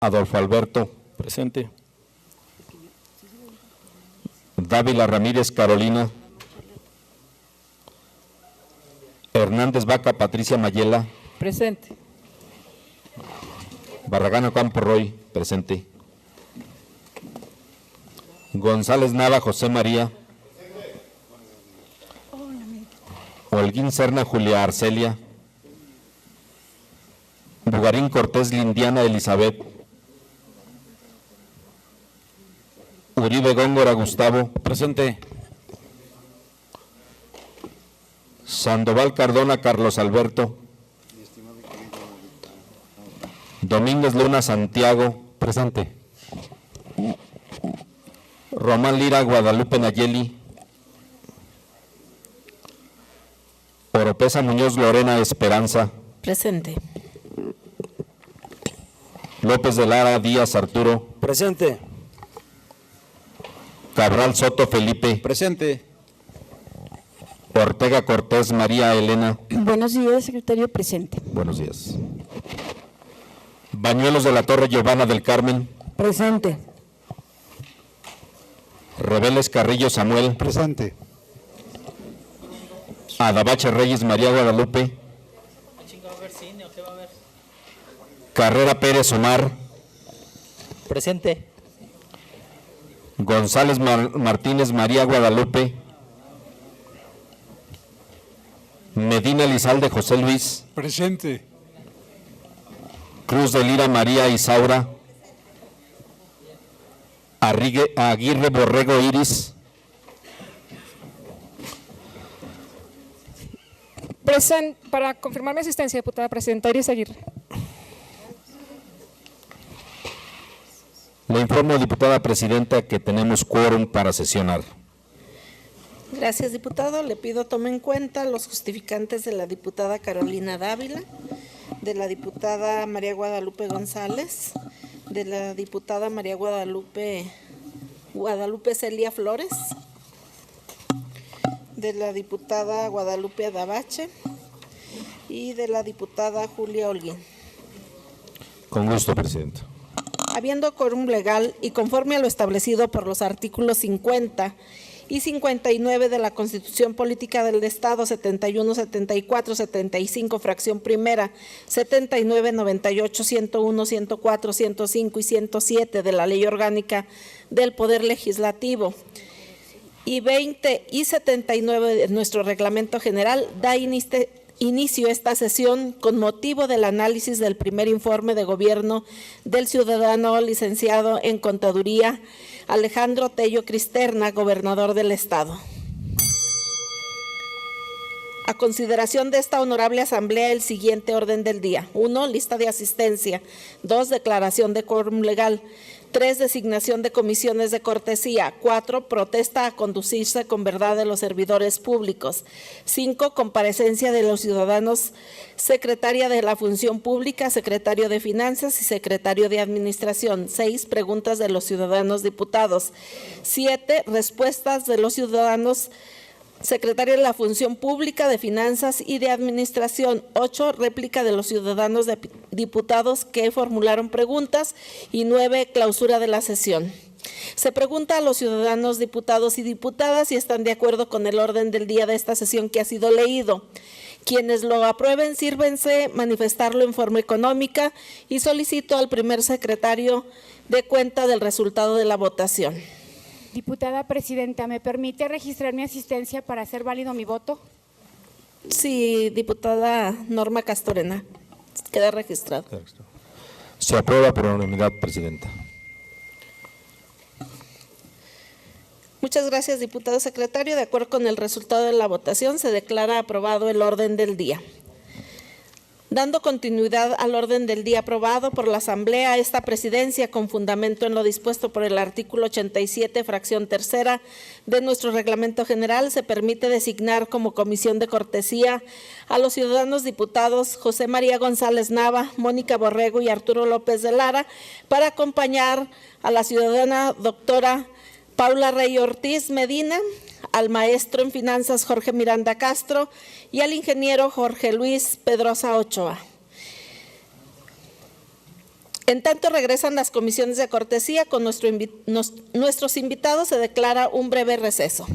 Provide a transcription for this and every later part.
Adolfo Alberto. Presente. Dávila Ramírez Carolina. Hernández Vaca Patricia Mayela. Presente. Barragán Ocampo Roy. Presente. González Nava José María. Holguín Serna Julia Arcelia. Bugarín Cortés Lindiana Elizabeth. Uribe Góngora Gustavo. Presente. Sandoval Cardona Carlos Alberto. Domínguez Luna Santiago. Presente. Román Lira Guadalupe Nayeli. Oropesa Muñoz Lorena Esperanza. Presente. López de Lara Díaz Arturo. Presente. Cabral Soto Felipe. Presente. Ortega Cortés María Elena. Buenos días, secretario. Presente. Buenos días. Bañuelos de la Torre Giovanna del Carmen. Presente. Reveles Carrillo Samuel. Presente. Adabache Reyes María Guadalupe. Carrera Pérez Omar. Presente. González Martínez María Guadalupe. Medina Elizalde José Luis. Presente. Cruz de Lira María Isaura. Aguirre Borrego Iris. Para confirmar mi asistencia, diputada presidenta Iris Aguirre. Le informo, diputada presidenta, que tenemos quórum para sesionar. Gracias, diputado. Le pido tome en cuenta los justificantes de la diputada Carolina Dávila, de la diputada María Guadalupe González, de la diputada María Guadalupe Celia Flores, de la diputada Guadalupe Adabache y de la diputada Julia Holguín. Con gusto, presidenta. Habiendo quórum legal y conforme a lo establecido por los artículos 50 y 59 de la Constitución Política del Estado, 71, 74, 75, fracción primera, 79, 98, 101, 104, 105 y 107 de la Ley Orgánica del Poder Legislativo, y 20 y 79 de nuestro Reglamento General, da inicio a esta sesión con motivo del análisis del primer informe de gobierno del ciudadano licenciado en Contaduría Alejandro Tello Cristerna, gobernador del Estado. A consideración de esta honorable asamblea, el siguiente orden del día: 1. Lista de asistencia. 2. Declaración de quórum legal. 3. Designación de comisiones de cortesía. 4. Protesta a conducirse con verdad de los servidores públicos. 5. Comparecencia de los ciudadanos, secretaria de la Función Pública, secretario de Finanzas y secretario de Administración. 6. Preguntas de los ciudadanos diputados. 7. Respuestas de los ciudadanos, secretario de la Función Pública, de Finanzas y de Administración. 8. Réplica de los ciudadanos diputados que formularon preguntas. Y 9. Clausura de la sesión. Se pregunta a los ciudadanos diputados y diputadas si están de acuerdo con el orden del día de esta sesión que ha sido leído. Quienes lo aprueben, sírvense manifestarlo en forma económica, y solicito al primer secretario de cuenta del resultado de la votación. Diputada presidenta, ¿me permite registrar mi asistencia para hacer válido mi voto? Sí, diputada Norma Castorena, queda registrado. Se aprueba por unanimidad, presidenta. Muchas gracias, diputado secretario. De acuerdo con el resultado de la votación, se declara aprobado el orden del día. Dando continuidad al orden del día aprobado por la Asamblea, esta presidencia, con fundamento en lo dispuesto por el artículo 87, fracción tercera de nuestro Reglamento General, se permite designar como comisión de cortesía a los ciudadanos diputados José María González Nava, Mónica Borrego y Arturo López de Lara para acompañar a la ciudadana doctora Paula Rey Ortiz Medina, al maestro en finanzas Jorge Miranda Castro y al ingeniero Jorge Luis Pedrosa Ochoa. En tanto regresan las comisiones de cortesía, con nuestros invitados se declara un breve receso.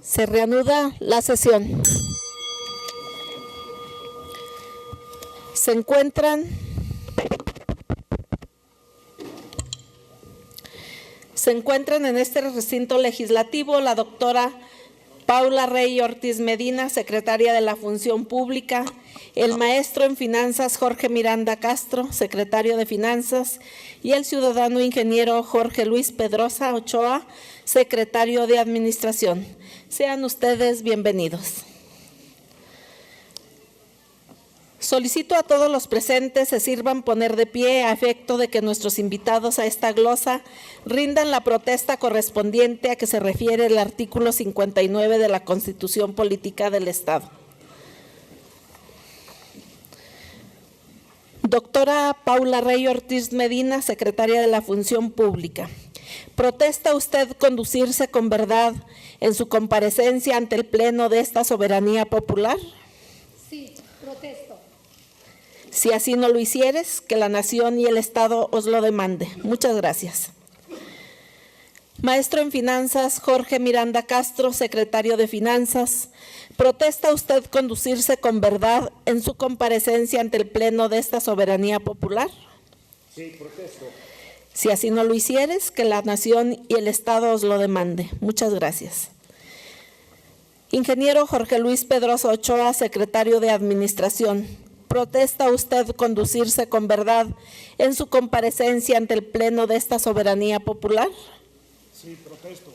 Se reanuda la sesión. Se encuentran en este recinto legislativo la doctora Paula Rey Ortiz Medina, secretaria de la Función Pública, el maestro en Finanzas Jorge Miranda Castro, secretario de Finanzas, y el ciudadano ingeniero Jorge Luis Pedrosa Ochoa, secretario de Administración. Sean ustedes bienvenidos. Solicito a todos los presentes se sirvan poner de pie a efecto de que nuestros invitados a esta glosa rindan la protesta correspondiente a que se refiere el artículo 59 de la Constitución Política del Estado. Doctora Paula Rey Ortiz Medina, secretaria de la Función Pública. ¿Protesta usted conducirse con verdad en su comparecencia ante el Pleno de esta soberanía popular? Sí, protesto. Si así no lo hicieres, que la nación y el Estado os lo demande. Muchas gracias. Maestro en Finanzas Jorge Miranda Castro, secretario de Finanzas. ¿Protesta usted conducirse con verdad en su comparecencia ante el Pleno de esta soberanía popular? Sí, protesto. Si así no lo hicieres, que la nación y el Estado os lo demande. Muchas gracias. Ingeniero Jorge Luis Pedrosa Ochoa, secretario de Administración. ¿Protesta usted conducirse con verdad en su comparecencia ante el Pleno de esta soberanía popular? Sí, protesto.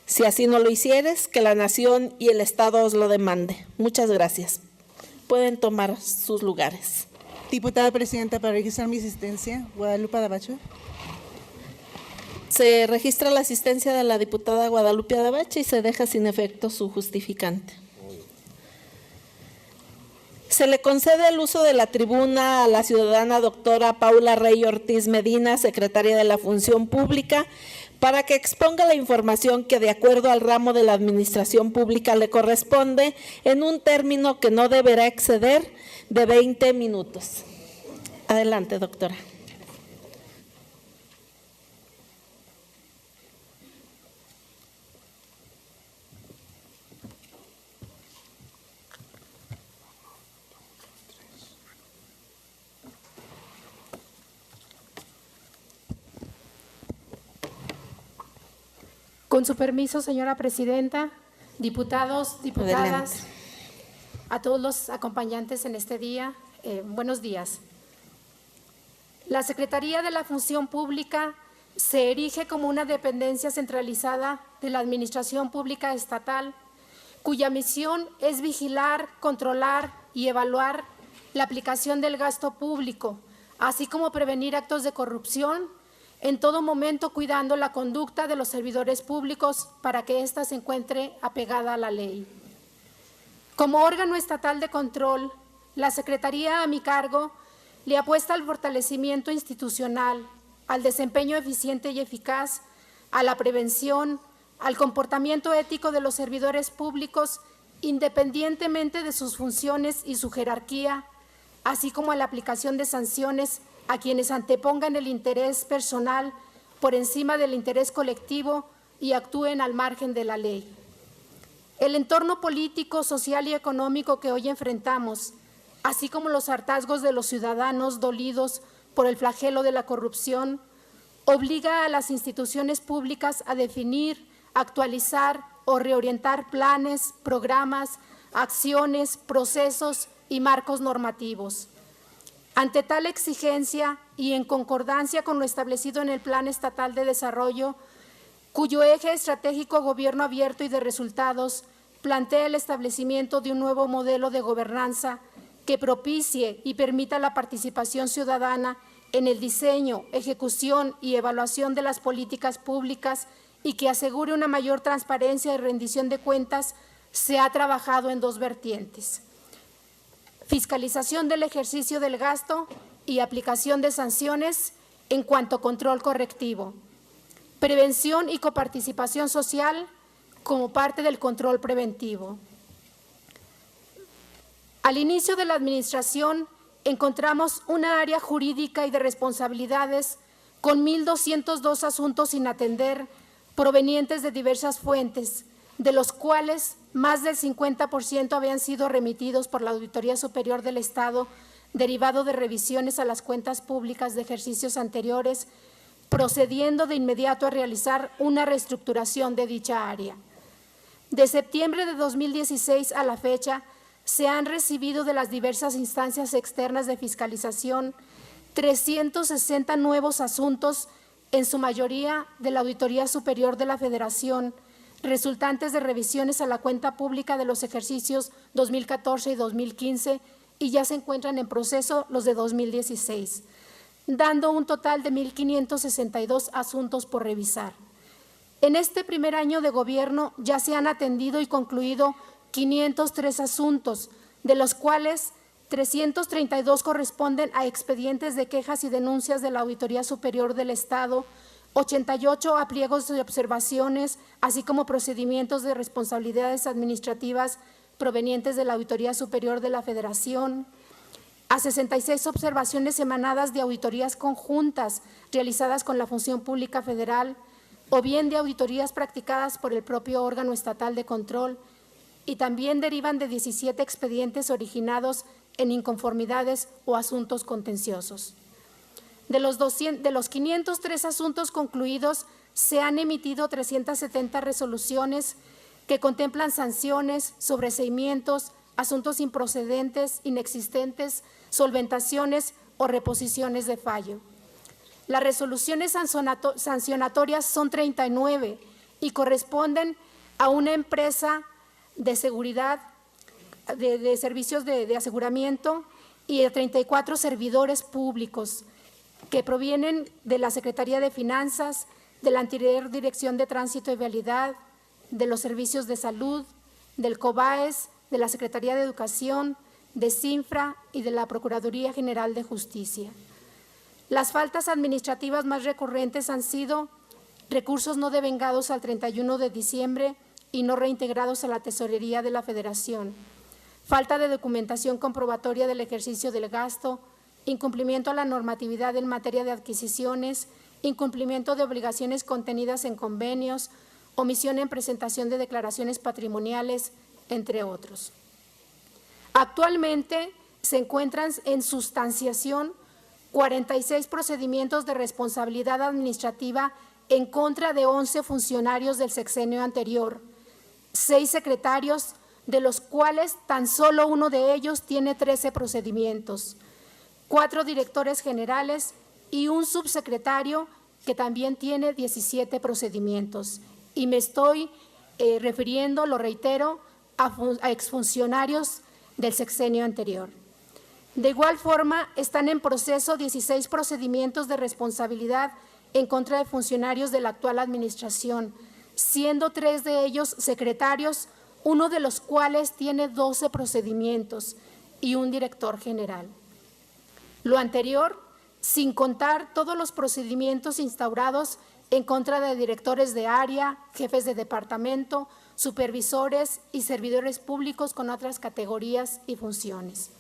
Si así no lo hicieres, que la nación y el Estado os lo demande. Muchas gracias. Pueden tomar sus lugares. Diputada Presidenta, para registrar mi asistencia, Guadalupe Adabacho. Se registra la asistencia de la diputada Guadalupe Adabache y se deja sin efecto su justificante. Se le concede el uso de la tribuna a la ciudadana doctora Paula Rey Ortiz Medina, secretaria de la Función Pública, para que exponga la información que de acuerdo al ramo de la administración pública le corresponde en un término que no deberá exceder de 20 minutos. Adelante, doctora. Con su permiso, señora presidenta, diputados, diputadas, Adelante. a todos los acompañantes en este día, buenos días. La Secretaría de la Función Pública se erige como una dependencia centralizada de la Administración Pública Estatal, cuya misión es vigilar, controlar y evaluar la aplicación del gasto público, así como prevenir actos de corrupción, en todo momento cuidando la conducta de los servidores públicos para que ésta se encuentre apegada a la ley. Como órgano estatal de control, la Secretaría a mi cargo le apuesta al fortalecimiento institucional, al desempeño eficiente y eficaz, a la prevención, al comportamiento ético de los servidores públicos, independientemente de sus funciones y su jerarquía, así como a la aplicación de sanciones a quienes antepongan el interés personal por encima del interés colectivo y actúen al margen de la ley. El entorno político, social y económico que hoy enfrentamos, así como los hartazgos de los ciudadanos dolidos por el flagelo de la corrupción, obliga a las instituciones públicas a definir, actualizar o reorientar planes, programas, acciones, procesos y marcos normativos. Ante tal exigencia y en concordancia con lo establecido en el Plan Estatal de Desarrollo, cuyo eje estratégico Gobierno Abierto y de Resultados plantea el establecimiento de un nuevo modelo de gobernanza que propicie y permita la participación ciudadana en el diseño, ejecución y evaluación de las políticas públicas y que asegure una mayor transparencia y rendición de cuentas, se ha trabajado en dos vertientes: fiscalización del ejercicio del gasto y aplicación de sanciones en cuanto a control correctivo, prevención y coparticipación social como parte del control preventivo. Al inicio de la administración encontramos una área jurídica y de responsabilidades con 1.202 asuntos sin atender provenientes de diversas fuentes, de los cuales más del 50% habían sido remitidos por la Auditoría Superior del Estado, derivado de revisiones a las cuentas públicas de ejercicios anteriores, procediendo de inmediato a realizar una reestructuración de dicha área. De septiembre de 2016 a la fecha, se han recibido de las diversas instancias externas de fiscalización 360 nuevos asuntos, en su mayoría de la Auditoría Superior de la Federación, resultantes de revisiones a la cuenta pública de los ejercicios 2014 y 2015, y ya se encuentran en proceso los de 2016, dando un total de 1.562 asuntos por revisar. En este primer año de gobierno ya se han atendido y concluido 503 asuntos, de los cuales 332 corresponden a expedientes de quejas y denuncias de la Auditoría Superior del Estado, 88 a pliegos de observaciones, así como procedimientos de responsabilidades administrativas provenientes de la Auditoría Superior de la Federación, a 66 observaciones emanadas de auditorías conjuntas realizadas con la Función Pública Federal o bien de auditorías practicadas por el propio órgano estatal de control, y también derivan de 17 expedientes originados en inconformidades o asuntos contenciosos. De los 503 asuntos concluidos, se han emitido 370 resoluciones que contemplan sanciones, sobreseimientos, asuntos improcedentes, inexistentes, solventaciones o reposiciones de fallo. Las resoluciones sancionatorias son 39 y corresponden a una empresa de seguridad, de servicios de aseguramiento y a 34 servidores públicos que provienen de la Secretaría de Finanzas, de la anterior Dirección de Tránsito y Vialidad, de los Servicios de Salud, del COBAES, de la Secretaría de Educación, de CINFRA y de la Procuraduría General de Justicia. Las faltas administrativas más recurrentes han sido recursos no devengados al 31 de diciembre y no reintegrados a la Tesorería de la Federación, falta de documentación comprobatoria del ejercicio del gasto, incumplimiento a la normatividad en materia de adquisiciones, incumplimiento de obligaciones contenidas en convenios, omisión en presentación de declaraciones patrimoniales, entre otros. Actualmente se encuentran en sustanciación 46 procedimientos de responsabilidad administrativa en contra de 11 funcionarios del sexenio anterior, 6 secretarios, de los cuales tan solo uno de ellos tiene 13 procedimientos, 4 directores generales y un subsecretario que también tiene 17 procedimientos. Y me estoy refiriendo, lo reitero, a exfuncionarios del sexenio anterior. De igual forma, están en proceso 16 procedimientos de responsabilidad en contra de funcionarios de la actual administración, siendo 3 de ellos secretarios, uno de los cuales tiene 12 procedimientos y un director general. Lo anterior, sin contar todos los procedimientos instaurados en contra de directores de área, jefes de departamento, supervisores y servidores públicos con otras categorías y funciones.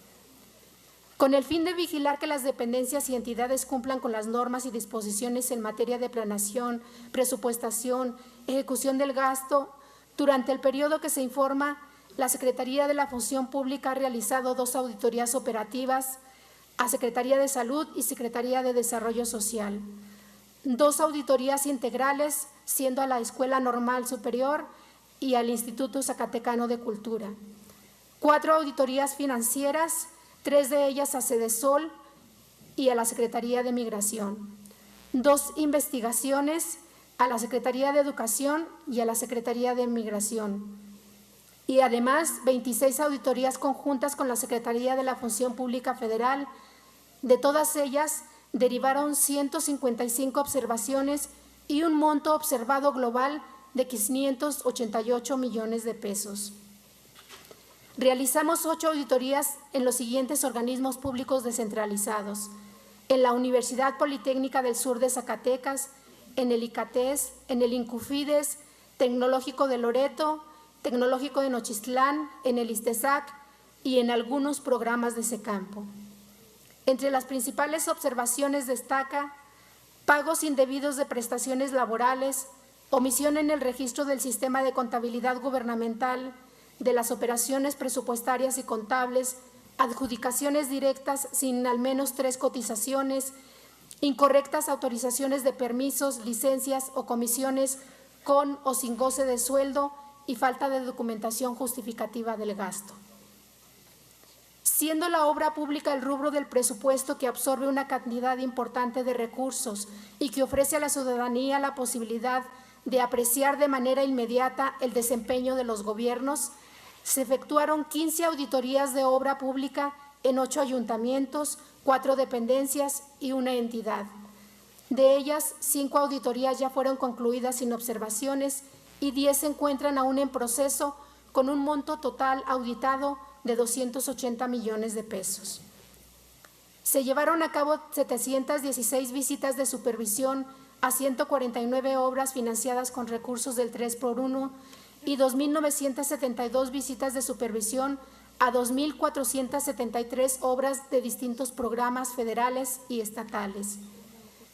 Con el fin de vigilar que las dependencias y entidades cumplan con las normas y disposiciones en materia de planeación, presupuestación, ejecución del gasto, durante el periodo que se informa, la Secretaría de la Función Pública ha realizado 2 auditorías operativas a Secretaría de Salud y Secretaría de Desarrollo Social, 2 auditorías integrales, siendo a la Escuela Normal Superior y al Instituto Zacatecano de Cultura, 4 auditorías financieras, 3 de ellas a Sedesol y a la Secretaría de Migración, 2 investigaciones a la Secretaría de Educación y a la Secretaría de Migración, y además 26 auditorías conjuntas con la Secretaría de la Función Pública Federal. De todas ellas derivaron 155 observaciones y un monto observado global de 588 millones de pesos. Realizamos 8 auditorías en los siguientes organismos públicos descentralizados: en la Universidad Politécnica del Sur de Zacatecas, en el ICATES, en el INCUFIDES, Tecnológico de Loreto, Tecnológico de Nochistlán, en el ISTESAC y en algunos programas de SECAMPO. Entre las principales observaciones destaca pagos indebidos de prestaciones laborales, omisión en el registro del sistema de contabilidad gubernamental, de las operaciones presupuestarias y contables, adjudicaciones directas sin al menos 3 cotizaciones, incorrectas autorizaciones de permisos, licencias o comisiones con o sin goce de sueldo y falta de documentación justificativa del gasto. Siendo la obra pública el rubro del presupuesto que absorbe una cantidad importante de recursos y que ofrece a la ciudadanía la posibilidad de apreciar de manera inmediata el desempeño de los gobiernos, se efectuaron 15 auditorías de obra pública en 8 ayuntamientos, 4 dependencias y una entidad. De ellas, 5 auditorías ya fueron concluidas sin observaciones y 10 se encuentran aún en proceso, con un monto total auditado de 280 millones de pesos. Se llevaron a cabo 716 visitas de supervisión a 149 obras financiadas con recursos del 3x1 y 2.972 visitas de supervisión a 2.473 obras de distintos programas federales y estatales.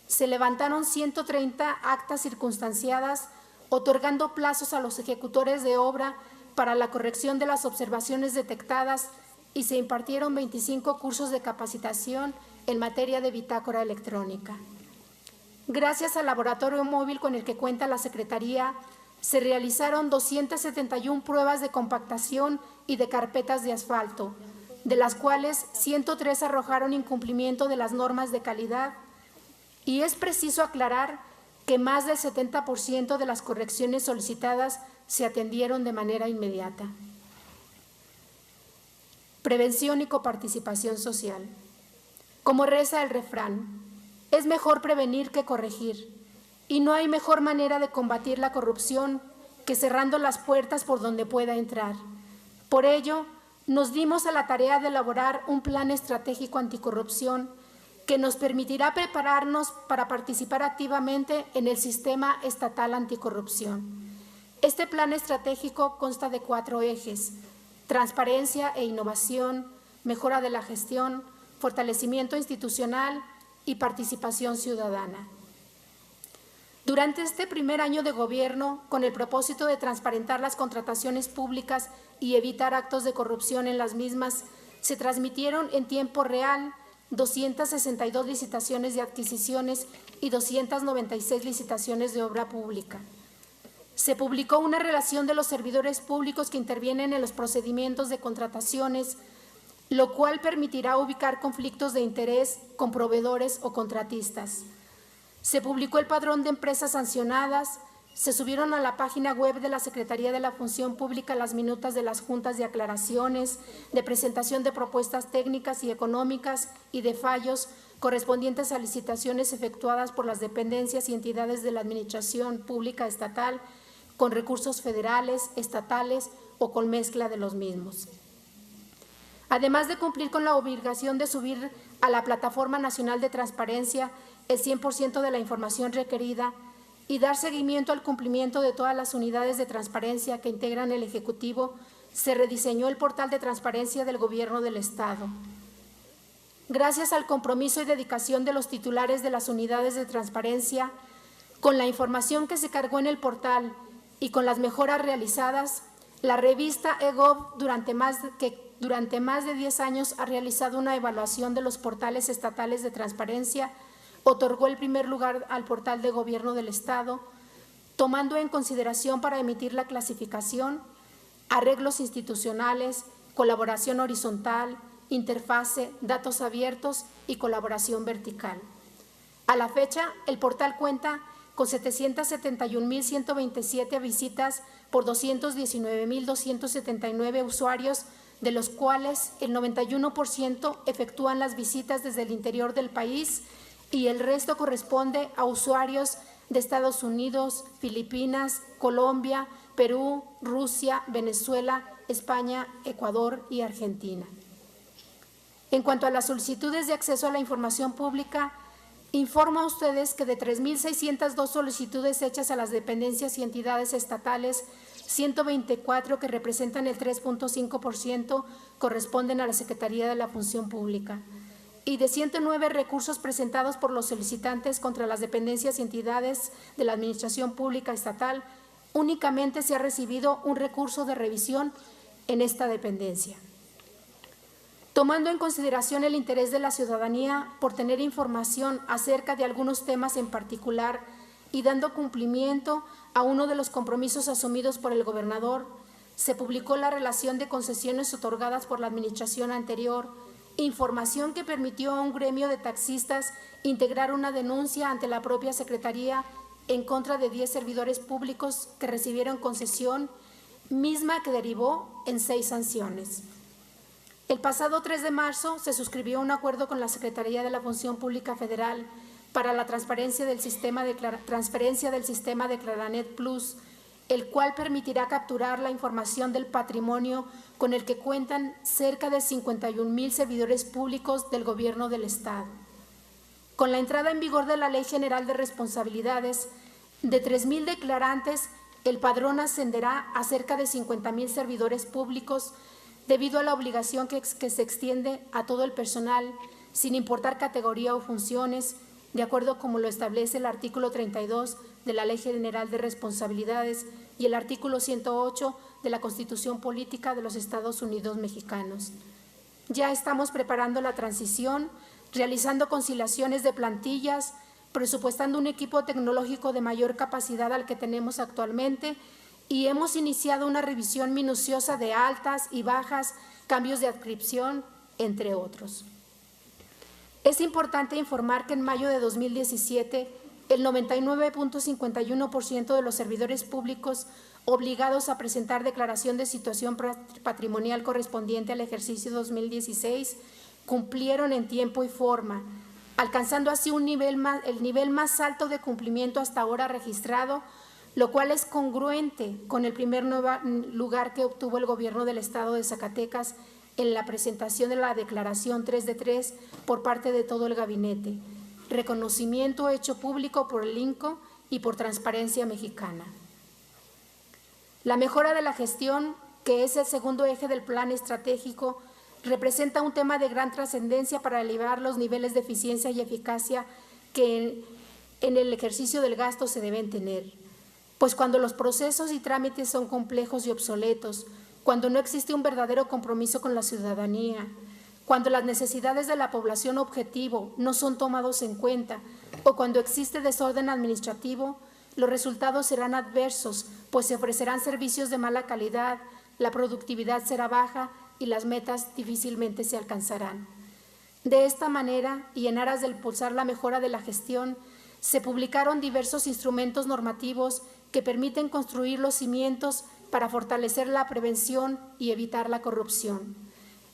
Se levantaron 130 actas circunstanciadas, otorgando plazos a los ejecutores de obra para la corrección de las observaciones detectadas y se impartieron 25 cursos de capacitación en materia de bitácora electrónica. Gracias al laboratorio móvil con el que cuenta la Secretaría, se realizaron 271 pruebas de compactación y de carpetas de asfalto, de las cuales 103 arrojaron incumplimiento de las normas de calidad, y es preciso aclarar que más del 70% de las correcciones solicitadas se atendieron de manera inmediata. Prevención y coparticipación social. Como reza el refrán, es mejor prevenir que corregir, y no hay mejor manera de combatir la corrupción que cerrando las puertas por donde pueda entrar. Por ello, nos dimos a la tarea de elaborar un plan estratégico anticorrupción que nos permitirá prepararnos para participar activamente en el sistema estatal anticorrupción. Este plan estratégico consta de 4 ejes: transparencia e innovación, mejora de la gestión, fortalecimiento institucional y participación ciudadana. Durante este primer año de gobierno, con el propósito de transparentar las contrataciones públicas y evitar actos de corrupción en las mismas, se transmitieron en tiempo real 262 licitaciones de adquisiciones y 296 licitaciones de obra pública. Se publicó una relación de los servidores públicos que intervienen en los procedimientos de contrataciones, lo cual permitirá ubicar conflictos de interés con proveedores o contratistas. Se publicó el padrón de empresas sancionadas, se subieron a la página web de la Secretaría de la Función Pública las minutas de las juntas de aclaraciones, de presentación de propuestas técnicas y económicas y de fallos correspondientes a licitaciones efectuadas por las dependencias y entidades de la Administración Pública Estatal con recursos federales, estatales o con mezcla de los mismos. Además de cumplir con la obligación de subir a la Plataforma Nacional de Transparencia el 100% de la información requerida y dar seguimiento al cumplimiento de todas las unidades de transparencia que integran el Ejecutivo, se rediseñó el portal de transparencia del Gobierno del Estado. Gracias al compromiso y dedicación de los titulares de las unidades de transparencia, con la información que se cargó en el portal y con las mejoras realizadas, la revista eGov durante más de 10 años ha realizado una evaluación de los portales estatales de transparencia, otorgó el primer lugar al portal de Gobierno del Estado, tomando en consideración para emitir la clasificación, arreglos institucionales, colaboración horizontal, interfase, datos abiertos y colaboración vertical. A la fecha, el portal cuenta con 771.127 visitas por 219.279 usuarios, de los cuales el 91% efectúan las visitas desde el interior del país y el resto corresponde a usuarios de Estados Unidos, Filipinas, Colombia, Perú, Rusia, Venezuela, España, Ecuador y Argentina. En cuanto a las solicitudes de acceso a la información pública, informo a ustedes que de 3.602 solicitudes hechas a las dependencias y entidades estatales, 124 que representan el 3.5% corresponden a la Secretaría de la Función Pública. Y de 109 recursos presentados por los solicitantes contra las dependencias y entidades de la Administración Pública Estatal, únicamente se ha recibido un recurso de revisión en esta dependencia. Tomando en consideración el interés de la ciudadanía por tener información acerca de algunos temas en particular y dando cumplimiento a uno de los compromisos asumidos por el gobernador, se publicó la relación de concesiones otorgadas por la administración anterior, información que permitió a un gremio de taxistas integrar una denuncia ante la propia Secretaría en contra de 10 servidores públicos que recibieron concesión, misma que derivó en 6 sanciones. El pasado 3 de marzo se suscribió un acuerdo con la Secretaría de la Función Pública Federal para la transferencia del sistema de Claranet Plus, el cual permitirá capturar la información del patrimonio con el que cuentan cerca de 51,000 servidores públicos del Gobierno del Estado. Con la entrada en vigor de la Ley General de Responsabilidades, de 3,000 declarantes, el padrón ascenderá a cerca de 50,000 servidores públicos, debido a la obligación que se extiende a todo el personal, sin importar categoría o funciones, de acuerdo como lo establece el artículo 32 de la Ley General de Responsabilidades y el artículo 108 de la Constitución Política de los Estados Unidos Mexicanos. Ya estamos preparando la transición, realizando conciliaciones de plantillas, presupuestando un equipo tecnológico de mayor capacidad al que tenemos actualmente y hemos iniciado una revisión minuciosa de altas y bajas, cambios de adscripción, entre otros. Es importante informar que en mayo de 2017, el 99.51% de los servidores públicos obligados a presentar declaración de situación patrimonial correspondiente al ejercicio 2016 cumplieron en tiempo y forma, alcanzando así el nivel más alto de cumplimiento hasta ahora registrado, lo cual es congruente con el primer lugar que obtuvo el Gobierno del Estado de Zacatecas en la presentación de la declaración 3 de 3 por parte de todo el gabinete, reconocimiento hecho público por el INCO y por Transparencia Mexicana. La mejora de la gestión, que es el segundo eje del plan estratégico, representa un tema de gran trascendencia para elevar los niveles de eficiencia y eficacia que en el ejercicio del gasto se deben tener. Pues cuando los procesos y trámites son complejos y obsoletos, cuando no existe un verdadero compromiso con la ciudadanía, cuando las necesidades de la población objetivo no son tomados en cuenta o cuando existe desorden administrativo, los resultados serán adversos, pues se ofrecerán servicios de mala calidad, la productividad será baja y las metas difícilmente se alcanzarán. De esta manera, y en aras de impulsar la mejora de la gestión, se publicaron diversos instrumentos normativos que permiten construir los cimientos para fortalecer la prevención y evitar la corrupción.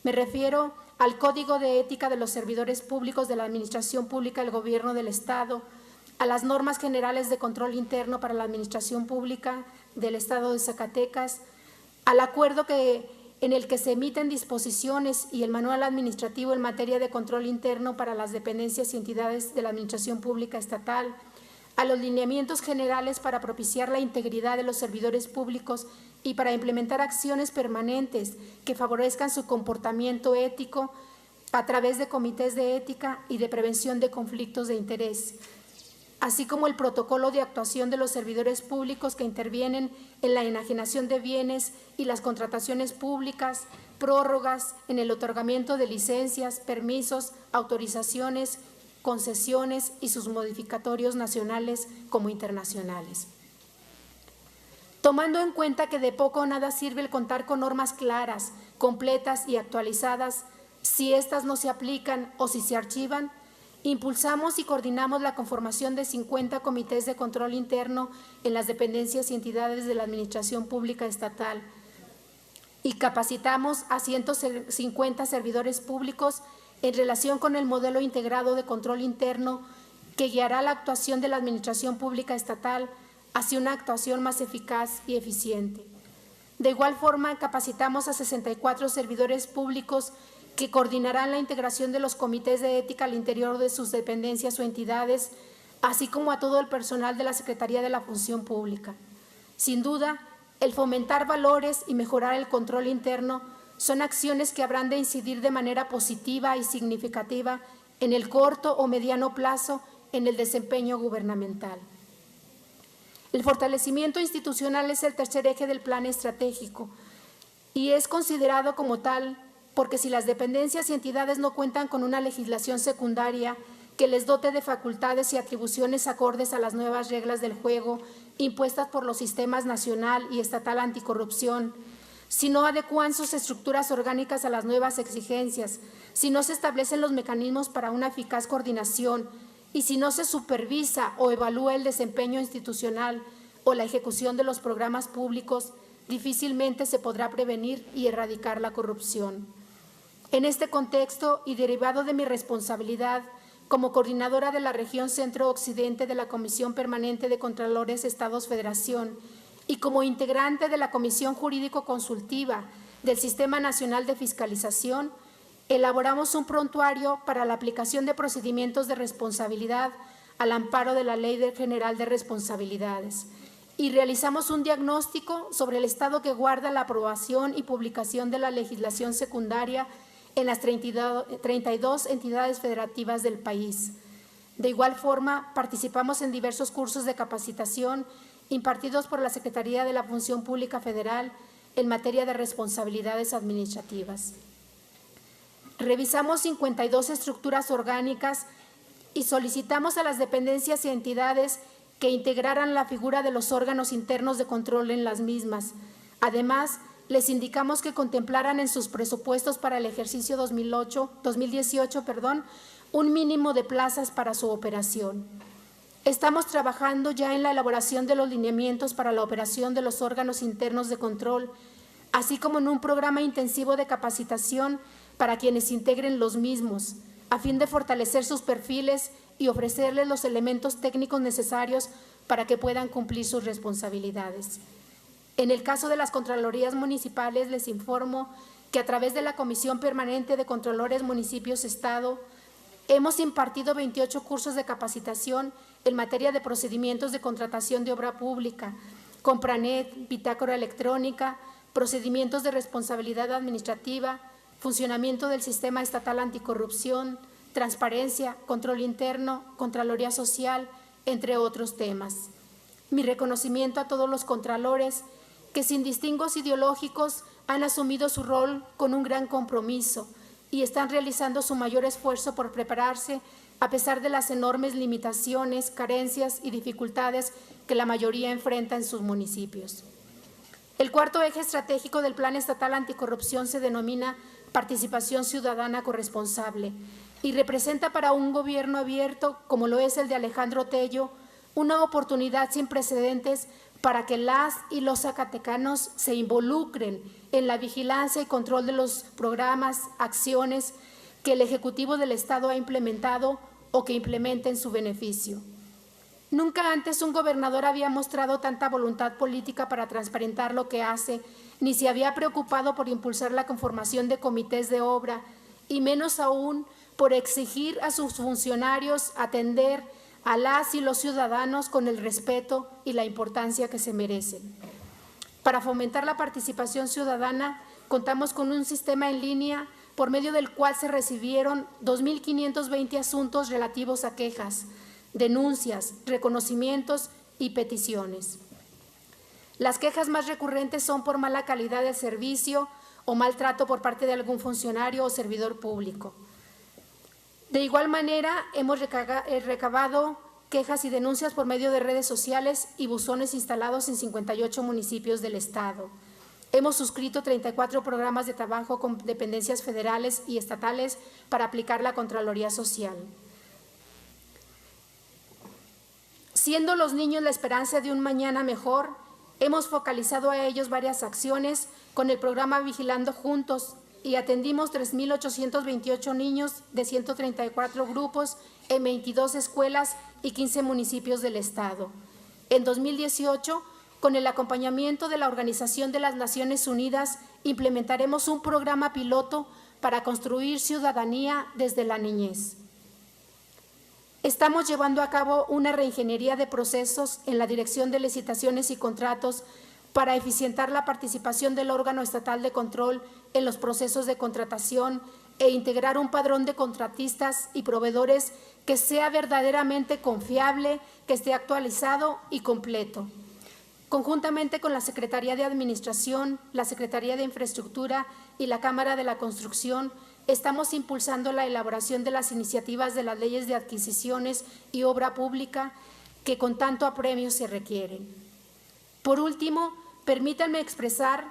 Me refiero al Código de Ética de los Servidores Públicos de la Administración Pública del Gobierno del Estado, a las normas generales de control interno para la Administración Pública del Estado de Zacatecas, al acuerdo en el que se emiten disposiciones y el manual administrativo en materia de control interno para las dependencias y entidades de la Administración Pública Estatal, a los lineamientos generales para propiciar la integridad de los servidores públicos y para implementar acciones permanentes que favorezcan su comportamiento ético a través de comités de ética y de prevención de conflictos de interés, así como el protocolo de actuación de los servidores públicos que intervienen en la enajenación de bienes y las contrataciones públicas, prórrogas en el otorgamiento de licencias, permisos, autorizaciones, concesiones y sus modificatorios nacionales como internacionales. Tomando en cuenta que de poco o nada sirve el contar con normas claras, completas y actualizadas, si éstas no se aplican o si se archivan, impulsamos y coordinamos la conformación de 50 comités de control interno en las dependencias y entidades de la Administración Pública Estatal y capacitamos a 150 servidores públicos en relación con el modelo integrado de control interno que guiará la actuación de la Administración Pública Estatal hacia una actuación más eficaz y eficiente. De igual forma, capacitamos a 64 servidores públicos que coordinarán la integración de los comités de ética al interior de sus dependencias o entidades, así como a todo el personal de la Secretaría de la Función Pública. Sin duda, el fomentar valores y mejorar el control interno son acciones que habrán de incidir de manera positiva y significativa en el corto o mediano plazo en el desempeño gubernamental. El fortalecimiento institucional es el tercer eje del plan estratégico y es considerado como tal porque si las dependencias y entidades no cuentan con una legislación secundaria que les dote de facultades y atribuciones acordes a las nuevas reglas del juego impuestas por los sistemas nacional y estatal anticorrupción, si no adecuan sus estructuras orgánicas a las nuevas exigencias, si no se establecen los mecanismos para una eficaz coordinación y si no se supervisa o evalúa el desempeño institucional o la ejecución de los programas públicos, difícilmente se podrá prevenir y erradicar la corrupción. En este contexto y derivado de mi responsabilidad como coordinadora de la región Centro-Occidente de la Comisión Permanente de Contralores Estados-Federación y como integrante de la Comisión Jurídico-Consultiva del Sistema Nacional de Fiscalización, elaboramos un prontuario para la aplicación de procedimientos de responsabilidad al amparo de la Ley General de Responsabilidades y realizamos un diagnóstico sobre el estado que guarda la aprobación y publicación de la legislación secundaria en las 32 entidades federativas del país. De igual forma, participamos en diversos cursos de capacitación impartidos por la Secretaría de la Función Pública Federal en materia de responsabilidades administrativas. Revisamos 52 estructuras orgánicas y solicitamos a las dependencias y entidades que integraran la figura de los órganos internos de control en las mismas. Además, les indicamos que contemplaran en sus presupuestos para el ejercicio 2018, un mínimo de plazas para su operación. Estamos trabajando ya en la elaboración de los lineamientos para la operación de los órganos internos de control, así como en un programa intensivo de capacitación para quienes integren los mismos, a fin de fortalecer sus perfiles y ofrecerles los elementos técnicos necesarios para que puedan cumplir sus responsabilidades. En el caso de las Contralorías Municipales, les informo que a través de la Comisión Permanente de Contralores Municipios-Estado hemos impartido 28 cursos de capacitación en materia de procedimientos de contratación de obra pública, Compranet, bitácora electrónica, procedimientos de responsabilidad administrativa, funcionamiento del sistema estatal anticorrupción, transparencia, control interno, Contraloría Social, entre otros temas. Mi reconocimiento a todos los contralores que sin distingos ideológicos han asumido su rol con un gran compromiso y están realizando su mayor esfuerzo por prepararse a pesar de las enormes limitaciones, carencias y dificultades que la mayoría enfrenta en sus municipios. El cuarto eje estratégico del Plan Estatal Anticorrupción se denomina Participación Ciudadana Corresponsable y representa para un gobierno abierto, como lo es el de Alejandro Tello, una oportunidad sin precedentes para que las y los zacatecanos se involucren en la vigilancia y control de los programas, acciones que el Ejecutivo del Estado ha implementado o que implementa en su beneficio. Nunca antes un gobernador había mostrado tanta voluntad política para transparentar lo que hace, ni se había preocupado por impulsar la conformación de comités de obra, y menos aún por exigir a sus funcionarios atender a las y los ciudadanos con el respeto y la importancia que se merecen. Para fomentar la participación ciudadana, contamos con un sistema en línea por medio del cual se recibieron 2.520 asuntos relativos a quejas, denuncias, reconocimientos y peticiones. Las quejas más recurrentes son por mala calidad de servicio o maltrato por parte de algún funcionario o servidor público. De igual manera, hemos recabado quejas y denuncias por medio de redes sociales y buzones instalados en 58 municipios del Estado. Hemos suscrito 34 programas de trabajo con dependencias federales y estatales para aplicar la Contraloría Social. Siendo los niños la esperanza de un mañana mejor, hemos focalizado a ellos varias acciones con el programa Vigilando Juntos y atendimos 3.828 niños de 134 grupos en 22 escuelas y 15 municipios del Estado. En 2018, con el acompañamiento de la Organización de las Naciones Unidas, implementaremos un programa piloto para construir ciudadanía desde la niñez. Estamos llevando a cabo una reingeniería de procesos en la Dirección de Licitaciones y Contratos para eficientar la participación del órgano estatal de control en los procesos de contratación e integrar un padrón de contratistas y proveedores que sea verdaderamente confiable, que esté actualizado y completo. Conjuntamente con la Secretaría de Administración, la Secretaría de Infraestructura y la Cámara de la Construcción, estamos impulsando la elaboración de las iniciativas de las leyes de adquisiciones y obra pública que con tanto apremio se requieren. Por último, permítanme expresar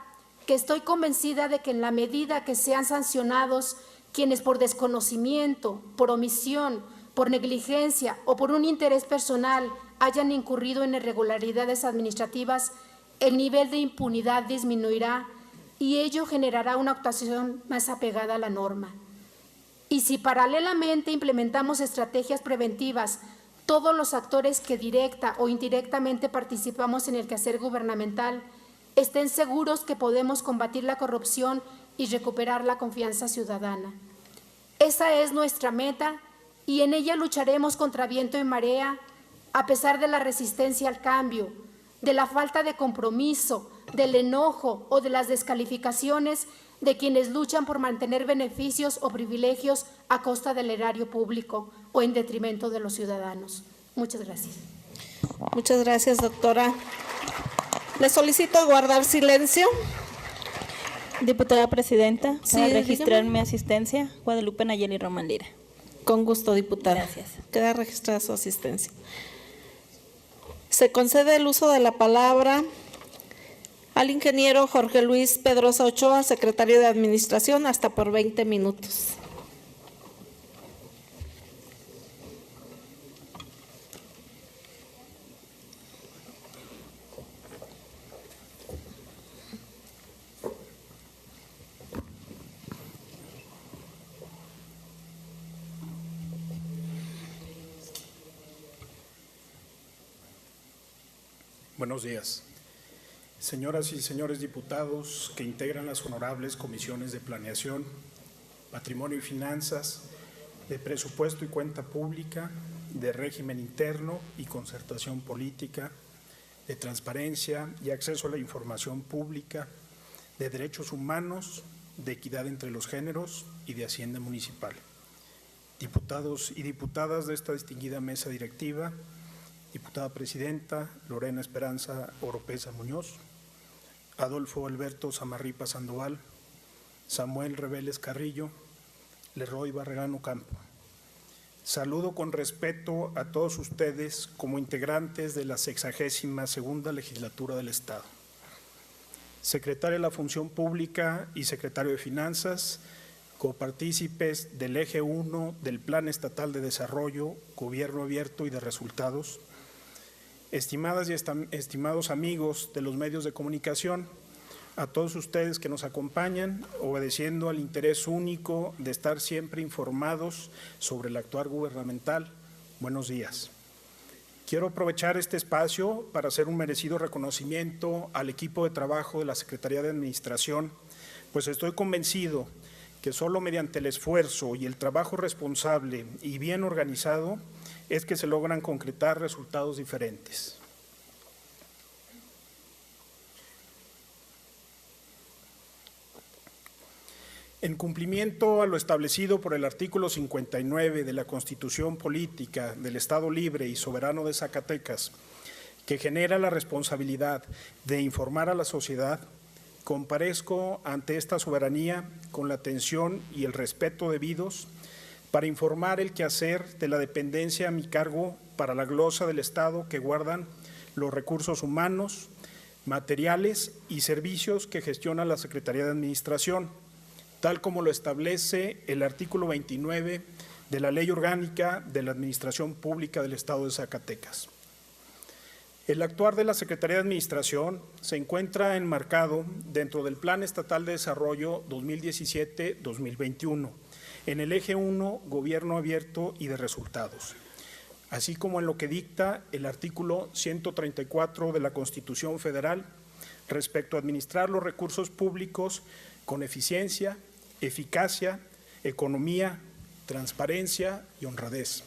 que estoy convencida de que en la medida que sean sancionados quienes por desconocimiento, por omisión, por negligencia o por un interés personal hayan incurrido en irregularidades administrativas, el nivel de impunidad disminuirá y ello generará una actuación más apegada a la norma. Y si paralelamente implementamos estrategias preventivas, todos los actores que directa o indirectamente participamos en el quehacer gubernamental, estén seguros que podemos combatir la corrupción y recuperar la confianza ciudadana. Esa es nuestra meta y en ella lucharemos contra viento y marea, a pesar de la resistencia al cambio, de la falta de compromiso, del enojo o de las descalificaciones de quienes luchan por mantener beneficios o privilegios a costa del erario público o en detrimento de los ciudadanos. Muchas gracias. Muchas gracias, doctora. Le solicito guardar silencio. Diputada Presidenta, Sí, para dígame. registrar mi asistencia, Guadalupe Nayeli Román Lira. Con gusto, diputada. Gracias. Queda registrada su asistencia. Se concede el uso de la palabra al ingeniero Jorge Luis Pedrosa Ochoa, secretario de Administración, hasta por 20 minutos. Buenos días. Señoras y señores diputados que integran las honorables comisiones de Planeación, Patrimonio y Finanzas, de Presupuesto y Cuenta Pública, de Régimen Interno y Concertación Política, de Transparencia y Acceso a la Información Pública, de Derechos Humanos, de Equidad entre los Géneros y de Hacienda Municipal. Diputados y diputadas de esta distinguida mesa directiva, diputada presidenta Lorena Esperanza Oropesa Muñoz, Adolfo Alberto Zamarripa Sandoval, Samuel Reveles Carrillo, Leroy Barragán Campo. Saludo con respeto a todos ustedes como integrantes de la 62ª Legislatura del Estado. Secretario de la Función Pública y Secretario de Finanzas, copartícipes del Eje 1 del Plan Estatal de Desarrollo, Gobierno Abierto y de Resultados, estimadas y estimados amigos de los medios de comunicación, a todos ustedes que nos acompañan, obedeciendo al interés único de estar siempre informados sobre el actuar gubernamental, buenos días. Quiero aprovechar este espacio para hacer un merecido reconocimiento al equipo de trabajo de la Secretaría de Administración, pues estoy convencido que solo mediante el esfuerzo y el trabajo responsable y bien organizado es que se logran concretar resultados diferentes. En cumplimiento a lo establecido por el artículo 59 de la Constitución Política del Estado Libre y Soberano de Zacatecas, que genera la responsabilidad de informar a la sociedad, comparezco ante esta soberanía con la atención y el respeto debidos para informar el quehacer de la dependencia a mi cargo para la glosa del Estado que guardan los recursos humanos, materiales y servicios que gestiona la Secretaría de Administración, tal como lo establece el artículo 29 de la Ley Orgánica de la Administración Pública del Estado de Zacatecas. El actuar de la Secretaría de Administración se encuentra enmarcado dentro del Plan Estatal de Desarrollo 2017-2021, en el Eje 1, Gobierno Abierto y de Resultados, así como en lo que dicta el artículo 134 de la Constitución Federal respecto a administrar los recursos públicos con eficiencia, eficacia, economía, transparencia y honradez.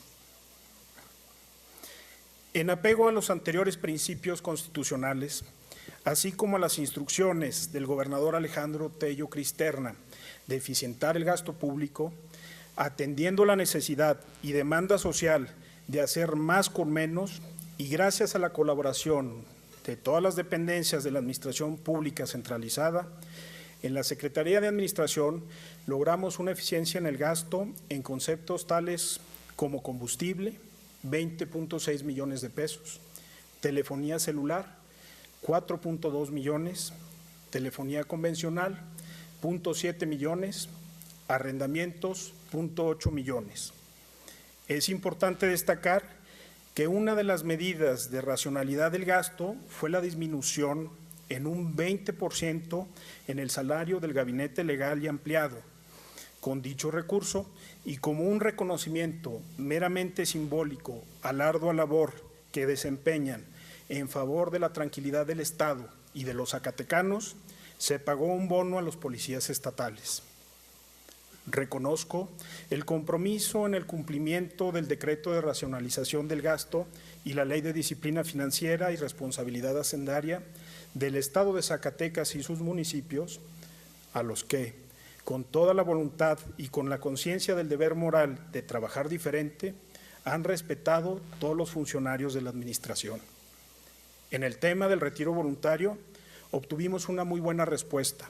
En apego a los anteriores principios constitucionales, así como a las instrucciones del gobernador Alejandro Tello Cristerna de eficientar el gasto público, atendiendo la necesidad y demanda social de hacer más con menos y gracias a la colaboración de todas las dependencias de la Administración Pública centralizada, en la Secretaría de Administración logramos una eficiencia en el gasto en conceptos tales como combustible, 20.6 millones de pesos, telefonía celular, 4.2 millones, telefonía convencional, 0.7 millones, arrendamientos, 0.8 millones. Es importante destacar que una de las medidas de racionalidad del gasto fue la disminución en un 20% en el salario del gabinete legal y ampliado. Con dicho recurso y como un reconocimiento meramente simbólico a la ardua labor que desempeñan en favor de la tranquilidad del Estado y de los zacatecanos, se pagó un bono a los policías estatales. Reconozco el compromiso en el cumplimiento del decreto de racionalización del gasto y la Ley de Disciplina Financiera y Responsabilidad Hacendaria del Estado de Zacatecas y sus municipios, a los que, con toda la voluntad y con la conciencia del deber moral de trabajar diferente, han respetado todos los funcionarios de la Administración. En el tema del retiro voluntario, obtuvimos una muy buena respuesta.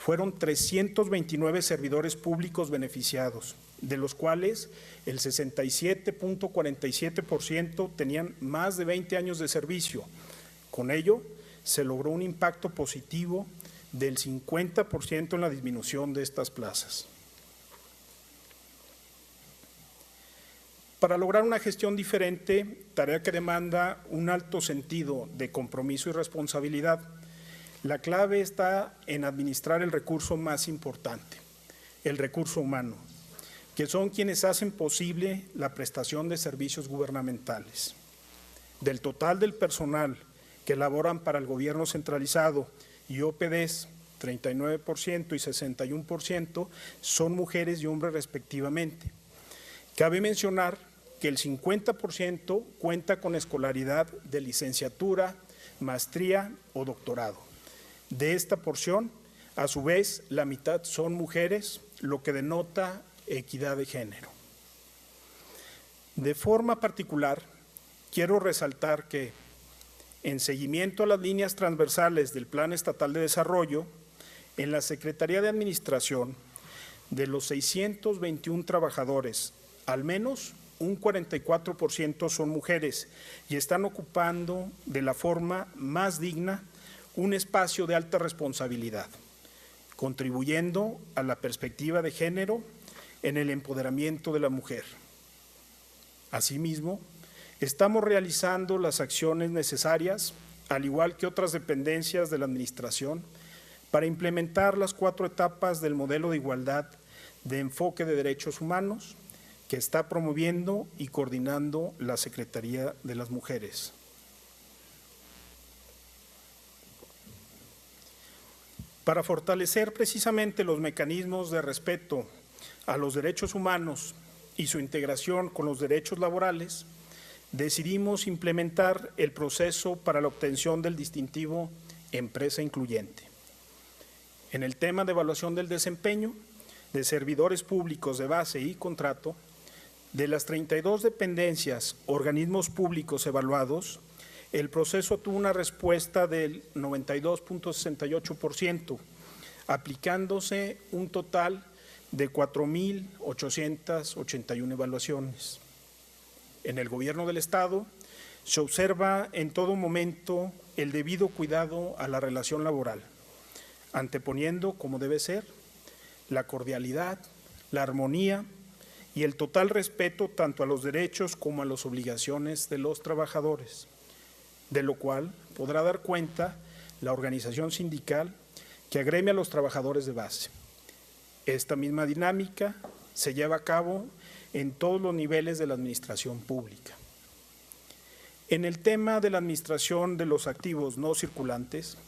fueron 329 servidores públicos beneficiados, de los cuales el 67.47% tenían más de 20 años de servicio. Con ello, se logró un impacto positivo del 50% en la disminución de estas plazas. Para lograr una gestión diferente, tarea que demanda un alto sentido de compromiso y responsabilidad, la clave está en administrar el recurso más importante, el recurso humano, que son quienes hacen posible la prestación de servicios gubernamentales. Del total del personal que laboran para el gobierno centralizado y OPDs, 39% y 61% son mujeres y hombres respectivamente. Cabe mencionar que el 50% cuenta con escolaridad de licenciatura, maestría o doctorado. De esta porción, a su vez, la mitad son mujeres, lo que denota equidad de género. De forma particular, quiero resaltar que, en seguimiento a las líneas transversales del Plan Estatal de Desarrollo, en la Secretaría de Administración, de los 621 trabajadores, al menos un 44% son mujeres y están ocupando de la forma más digna un espacio de alta responsabilidad, contribuyendo a la perspectiva de género en el empoderamiento de la mujer. Asimismo, estamos realizando las acciones necesarias, al igual que otras dependencias de la Administración, para implementar las 4 etapas del modelo de igualdad de enfoque de derechos humanos que está promoviendo y coordinando la Secretaría de las Mujeres. Para fortalecer precisamente los mecanismos de respeto a los derechos humanos y su integración con los derechos laborales, decidimos implementar el proceso para la obtención del distintivo Empresa Incluyente. En el tema de evaluación del desempeño de servidores públicos de base y contrato, de las 32 dependencias, organismos públicos evaluados, el proceso tuvo una respuesta del 92.68%, aplicándose un total de 4.881 evaluaciones. En el Gobierno del Estado se observa en todo momento el debido cuidado a la relación laboral, anteponiendo, como debe ser, la cordialidad, la armonía y el total respeto tanto a los derechos como a las obligaciones de los trabajadores, de lo cual podrá dar cuenta la organización sindical que agremia a los trabajadores de base. Esta misma dinámica se lleva a cabo en todos los niveles de la administración pública. En el tema de la administración de los activos no circulantes,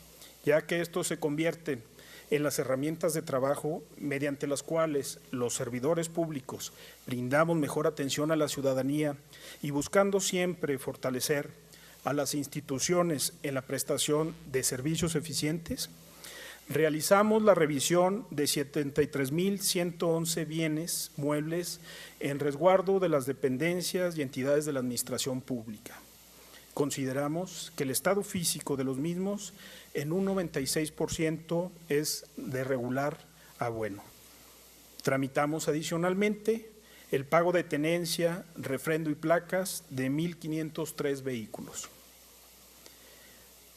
ya que estos se convierten en las herramientas de trabajo mediante las cuales los servidores públicos brindamos mejor atención a la ciudadanía y buscando siempre fortalecer a las instituciones en la prestación de servicios eficientes, realizamos la revisión de 73.111 bienes muebles en resguardo de las dependencias y entidades de la administración pública. Consideramos que el estado físico de los mismos en un 96% es de regular a bueno. Tramitamos adicionalmente el pago de tenencia, refrendo y placas de 1.503 vehículos.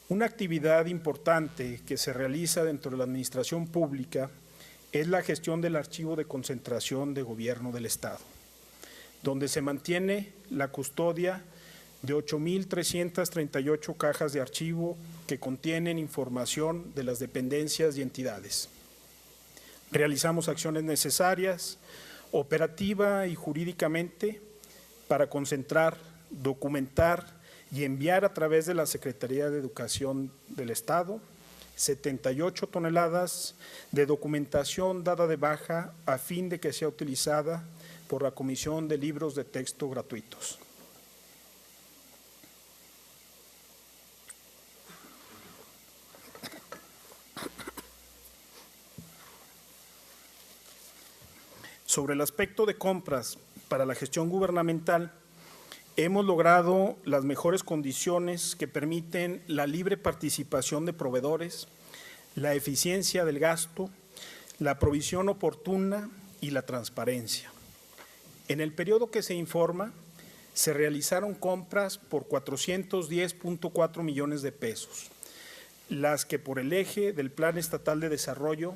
Una actividad importante que se realiza dentro de la administración pública es la gestión del archivo de concentración de gobierno del Estado, donde se mantiene la custodia de 8.338 cajas de archivo que contienen información de las dependencias y entidades. Realizamos acciones necesarias, operativa y jurídicamente, para concentrar, documentar y enviar a través de la Secretaría de Educación del Estado 78 toneladas de documentación dada de baja a fin de que sea utilizada por la Comisión de Libros de Texto Gratuitos. Sobre el aspecto de compras para la gestión gubernamental, hemos logrado las mejores condiciones que permiten la libre participación de proveedores, la eficiencia del gasto la provisión oportuna y la transparencia. En el periodo que se informa, se realizaron compras por 410.4 millones de pesos, las que por el eje del Plan Estatal de Desarrollo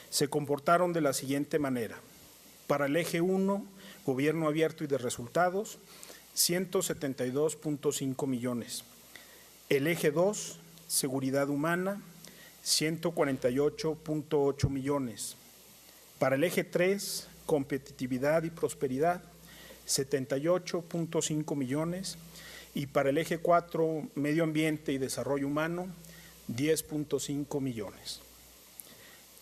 se comportaron de la siguiente manera. Para el eje 1, Gobierno Abierto y de Resultados, 172.5 millones. El eje 2, Seguridad Humana, 148.8 millones. Para el eje 3, Competitividad y Prosperidad, 78.5 millones. Y para el eje 4, Medio Ambiente y Desarrollo Humano, 10.5 millones.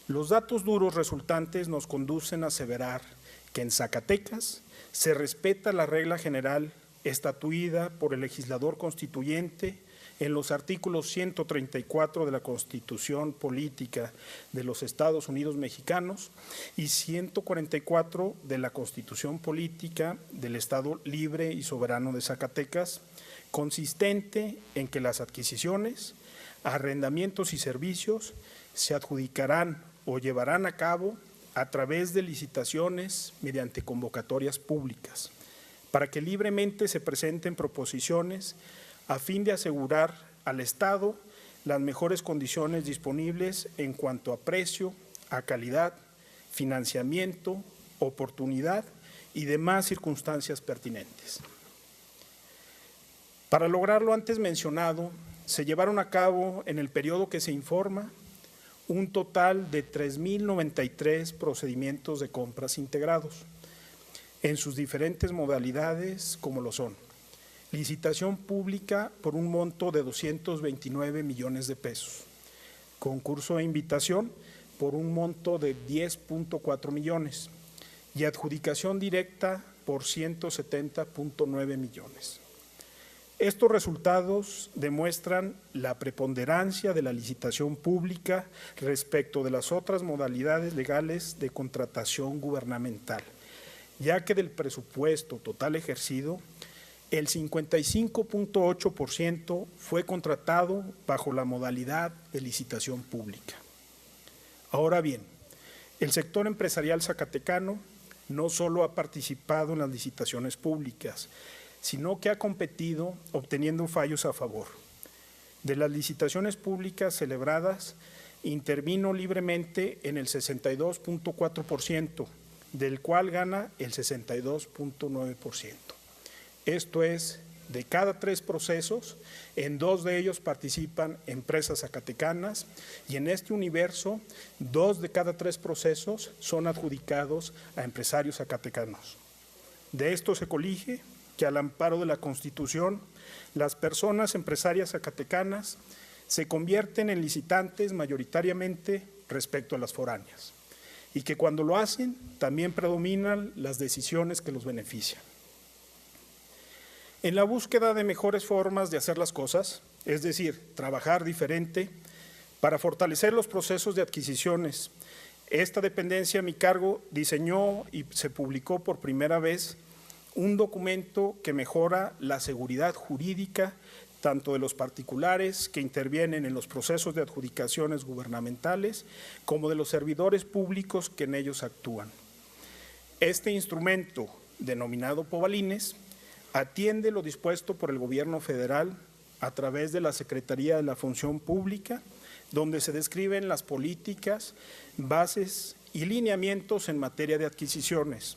Los datos duros resultantes nos conducen a aseverar que en Zacatecas se respeta la regla general estatuida por el legislador constituyente en los artículos 134 de la Constitución Política de los Estados Unidos Mexicanos y 144 de la Constitución Política del Estado Libre y Soberano de Zacatecas, consistente en que las adquisiciones, arrendamientos y servicios se adjudicarán o llevarán a cabo a través de licitaciones mediante convocatorias públicas, para que libremente se presenten proposiciones a fin de asegurar al Estado las mejores condiciones disponibles en cuanto a precio, a calidad, financiamiento, oportunidad y demás circunstancias pertinentes. Para lograr lo antes mencionado, se llevaron a cabo en el periodo que se informa un total de 3.093 procedimientos de compras integrados en sus diferentes modalidades, como lo son: licitación pública por un monto de 229 millones de pesos, concurso de invitación por un monto de 10.4 millones y adjudicación directa por 170.9 millones. Estos resultados demuestran la preponderancia de la licitación pública respecto de las otras modalidades legales de contratación gubernamental, ya que del presupuesto total ejercido, el 55.8% fue contratado bajo la modalidad de licitación pública. Ahora bien, el sector empresarial zacatecano no solo ha participado en las licitaciones públicas, sino que ha competido obteniendo fallos a favor. De las licitaciones públicas celebradas, intervino libremente en el 62.4%, del cual gana el 62.9%. Esto es, de cada 3 procesos, en 2 de ellos participan empresas zacatecanas y en este universo, 2 de cada 3 procesos son adjudicados a empresarios zacatecanos. De esto se colige que al amparo de la Constitución, las personas empresarias zacatecanas se convierten en licitantes mayoritariamente respecto a las foráneas y que cuando lo hacen también predominan las decisiones que los benefician. En la búsqueda de mejores formas de hacer las cosas, es decir, trabajar diferente, para fortalecer los procesos de adquisiciones, esta dependencia a mi cargo diseñó y se publicó por primera vez un documento que mejora la seguridad jurídica tanto de los particulares que intervienen en los procesos de adjudicaciones gubernamentales como de los servidores públicos que en ellos actúan. Este instrumento, denominado Pobalines, atiende lo dispuesto por el Gobierno federal a través de la Secretaría de la Función Pública, donde se describen las políticas, bases y lineamientos en materia de adquisiciones,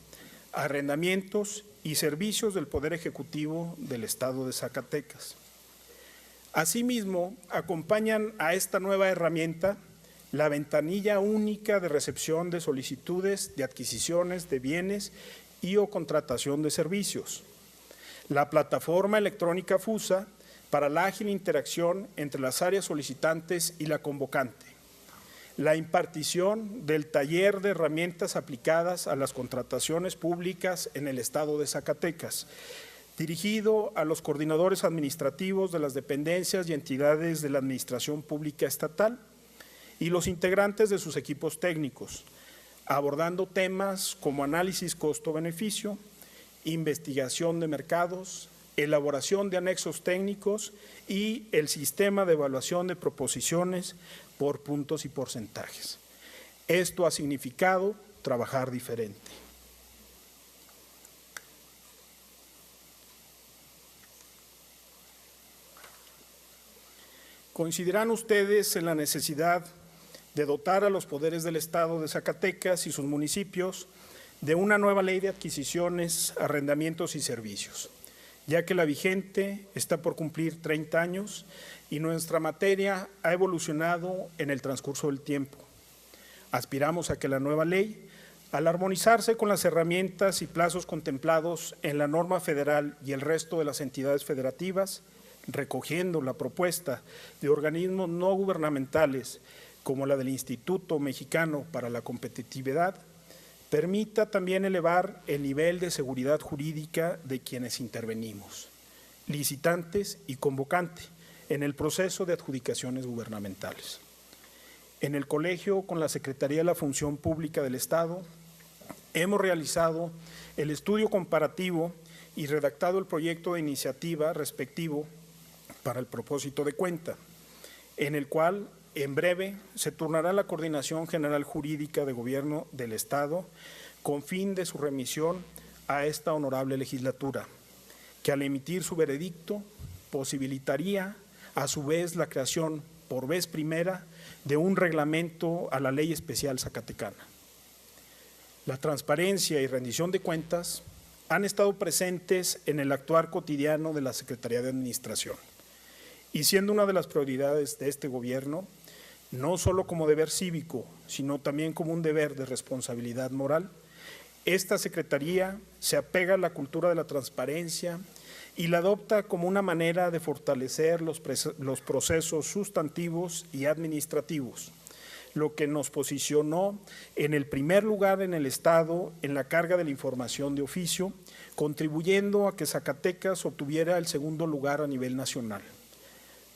arrendamientos y servicios del Poder Ejecutivo del Estado de Zacatecas. Asimismo, acompañan a esta nueva herramienta la ventanilla única de recepción de solicitudes de adquisiciones de bienes y o contratación de servicios, la plataforma electrónica FUSA para la ágil interacción entre las áreas solicitantes y la convocante, la impartición del taller de herramientas aplicadas a las contrataciones públicas en el Estado de Zacatecas, dirigido a los coordinadores administrativos de las dependencias y entidades de la Administración Pública Estatal y los integrantes de sus equipos técnicos, abordando temas como análisis costo-beneficio, investigación de mercados, elaboración de anexos técnicos y el sistema de evaluación de proposiciones por puntos y porcentajes. Esto ha significado trabajar diferente. ¿Coincidirán ustedes en la necesidad de dotar a los poderes del Estado de Zacatecas y sus municipios de una nueva ley de adquisiciones, arrendamientos y servicios, ya que la vigente está por cumplir 30 años y nuestra materia ha evolucionado en el transcurso del tiempo? Aspiramos a que la nueva ley, al armonizarse con las herramientas y plazos contemplados en la norma federal y el resto de las entidades federativas, recogiendo la propuesta de organismos no gubernamentales como la del Instituto Mexicano para la Competitividad, permita también elevar el nivel de seguridad jurídica de quienes intervenimos, licitantes y convocante, en el proceso de adjudicaciones gubernamentales. En el colegio, con la Secretaría de la Función Pública del Estado, hemos realizado el estudio comparativo y redactado el proyecto de iniciativa respectivo para el propósito de cuenta, en el cual en breve se turnará la Coordinación General Jurídica de Gobierno del Estado con fin de su remisión a esta honorable legislatura, que al emitir su veredicto posibilitaría a su vez la creación por vez primera de un reglamento a la Ley Especial Zacatecana. La transparencia y rendición de cuentas han estado presentes en el actuar cotidiano de la Secretaría de Administración, y siendo una de las prioridades de este gobierno, no solo como deber cívico, sino también como un deber de responsabilidad moral, esta Secretaría se apega a la cultura de la transparencia y la adopta como una manera de fortalecer los procesos sustantivos y administrativos, lo que nos posicionó en el primer lugar en el Estado en la carga de la información de oficio, contribuyendo a que Zacatecas obtuviera el segundo lugar a nivel nacional,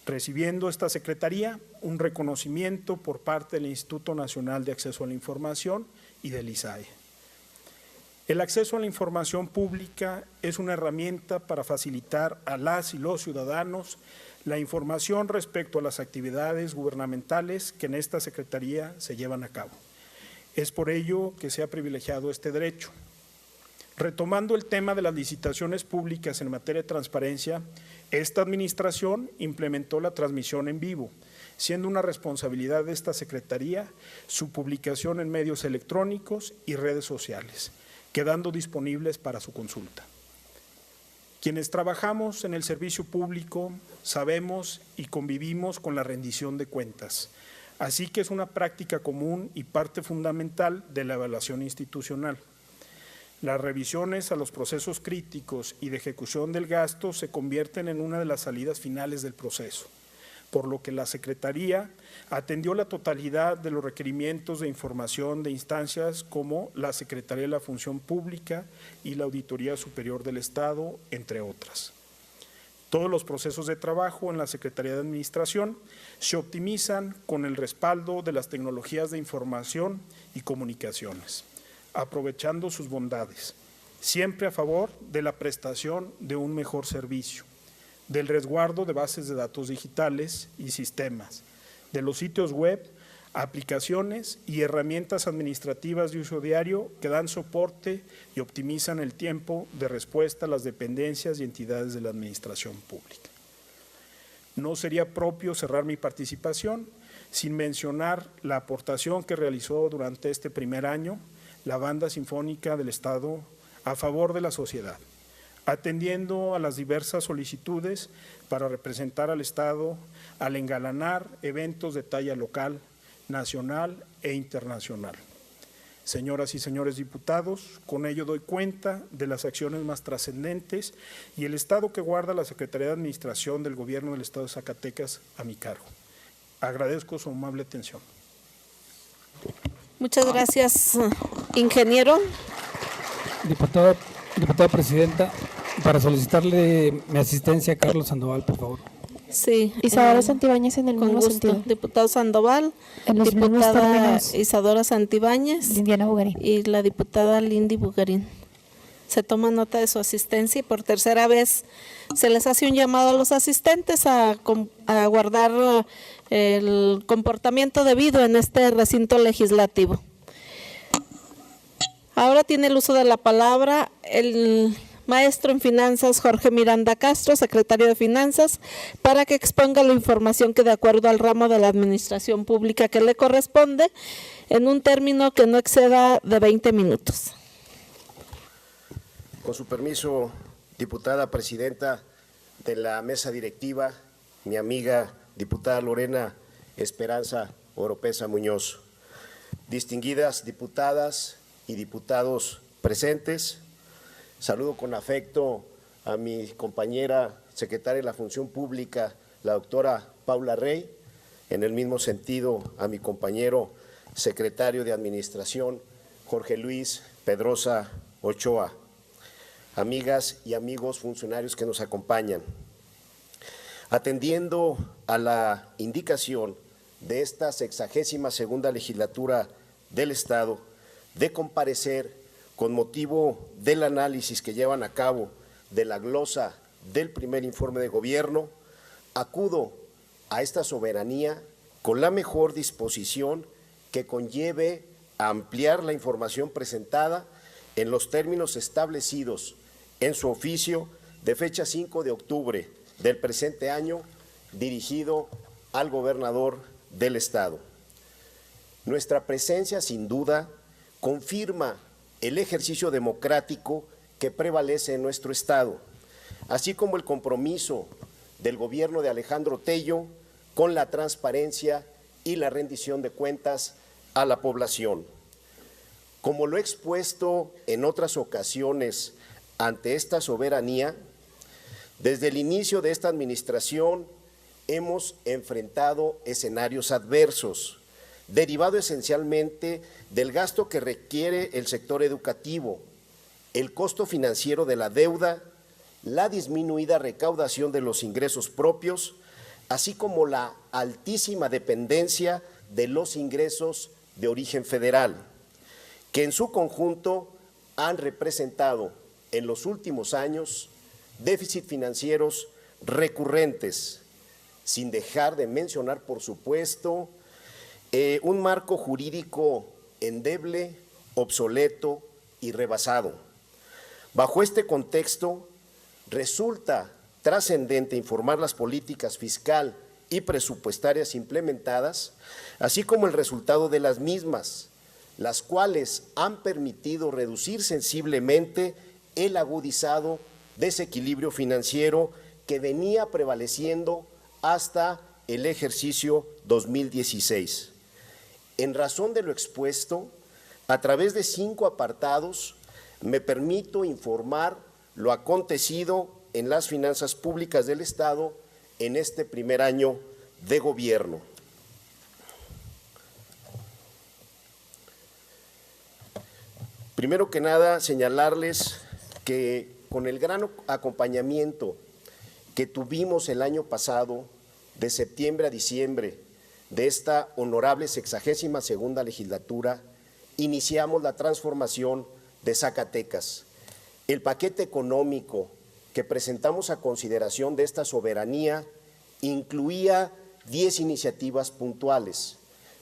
recibiendo esta Secretaría un reconocimiento por parte del Instituto Nacional de Acceso a la Información y del ISAE. El acceso a la información pública es una herramienta para facilitar a las y los ciudadanos la información respecto a las actividades gubernamentales que en esta Secretaría se llevan a cabo. Es por ello que se ha privilegiado este derecho. Retomando el tema de las licitaciones públicas en materia de transparencia, esta administración implementó la transmisión en vivo, siendo una responsabilidad de esta Secretaría su publicación en medios electrónicos y redes sociales, quedando disponibles para su consulta. Quienes trabajamos en el servicio público sabemos y convivimos con la rendición de cuentas, así que es una práctica común y parte fundamental de la evaluación institucional. Las revisiones a los procesos críticos y de ejecución del gasto se convierten en una de las salidas finales del proceso, por lo que la Secretaría atendió la totalidad de los requerimientos de información de instancias como la Secretaría de la Función Pública y la Auditoría Superior del Estado, entre otras. Todos los procesos de trabajo en la Secretaría de Administración se optimizan con el respaldo de las tecnologías de información y comunicaciones, aprovechando sus bondades, siempre a favor de la prestación de un mejor servicio, del resguardo de bases de datos digitales y sistemas, de los sitios web, aplicaciones y herramientas administrativas de uso diario que dan soporte y optimizan el tiempo de respuesta a las dependencias y entidades de la administración pública. No sería propio cerrar mi participación sin mencionar la aportación que realizó durante este primer año la Banda Sinfónica del Estado a favor de la sociedad, atendiendo a las diversas solicitudes para representar al Estado al engalanar eventos de talla local, nacional e internacional. Señoras y señores diputados, con ello doy cuenta de las acciones más trascendentes y el estado que guarda la Secretaría de Administración del Gobierno del Estado de Zacatecas a mi cargo. Agradezco su amable atención. Muchas gracias, ingeniero. Diputada presidenta, para solicitarle mi asistencia a Carlos Sandoval, por favor. Sí. Isadora Santibáñez en el con mismo gusto. sentido. Diputado Sandoval, En los mismos diputada términos. Isadora Santibáñez Lindiana Bugarín. y la diputada Lindy Bugarín. Se toma nota de su asistencia y por tercera vez se les hace un llamado a los asistentes a guardar el comportamiento debido en este recinto legislativo. Ahora tiene el uso de la palabra el maestro en finanzas Jorge Miranda Castro, secretario de Finanzas, para que exponga la información que de acuerdo al ramo de la administración pública que le corresponde, en un término que no exceda de 20 minutos. Con su permiso, diputada presidenta de la mesa directiva, mi amiga diputada Lorena Esperanza Oropesa Muñoz, distinguidas diputadas y diputados presentes, saludo con afecto a mi compañera secretaria de la Función Pública, la doctora Paula Rey, en el mismo sentido a mi compañero secretario de Administración, Jorge Luis Pedrosa Ochoa, amigas y amigos funcionarios que nos acompañan. Atendiendo a la indicación de esta 62ª legislatura del Estado de comparecer con motivo del análisis que llevan a cabo de la glosa del primer informe de gobierno, acudo a esta soberanía con la mejor disposición que conlleve a ampliar la información presentada en los términos establecidos en su oficio de fecha 5 de octubre del presente año, dirigido al gobernador del Estado. Nuestra presencia, sin duda, confirma el ejercicio democrático que prevalece en nuestro Estado, así como el compromiso del gobierno de Alejandro Tello con la transparencia y la rendición de cuentas a la población. Como lo he expuesto en otras ocasiones ante esta soberanía, desde el inicio de esta administración hemos enfrentado escenarios adversos, derivado esencialmente del gasto que requiere el sector educativo, el costo financiero de la deuda, la disminuida recaudación de los ingresos propios, así como la altísima dependencia de los ingresos de origen federal, que en su conjunto han representado en los últimos años déficit financieros recurrentes, sin dejar de mencionar, por supuesto, un marco jurídico endeble, obsoleto y rebasado. Bajo este contexto, resulta trascendente informar las políticas fiscal y presupuestarias implementadas, así como el resultado de las mismas, las cuales han permitido reducir sensiblemente el agudizado desequilibrio financiero que venía prevaleciendo hasta el ejercicio 2016. En razón de lo expuesto, a través de 5 apartados, me permito informar lo acontecido en las finanzas públicas del Estado en este primer año de gobierno. Primero que nada, señalarles que con el gran acompañamiento que tuvimos el año pasado, de septiembre a diciembre, de esta honorable 62ª legislatura, iniciamos la transformación de Zacatecas. El paquete económico que presentamos a consideración de esta soberanía incluía 10 iniciativas puntuales,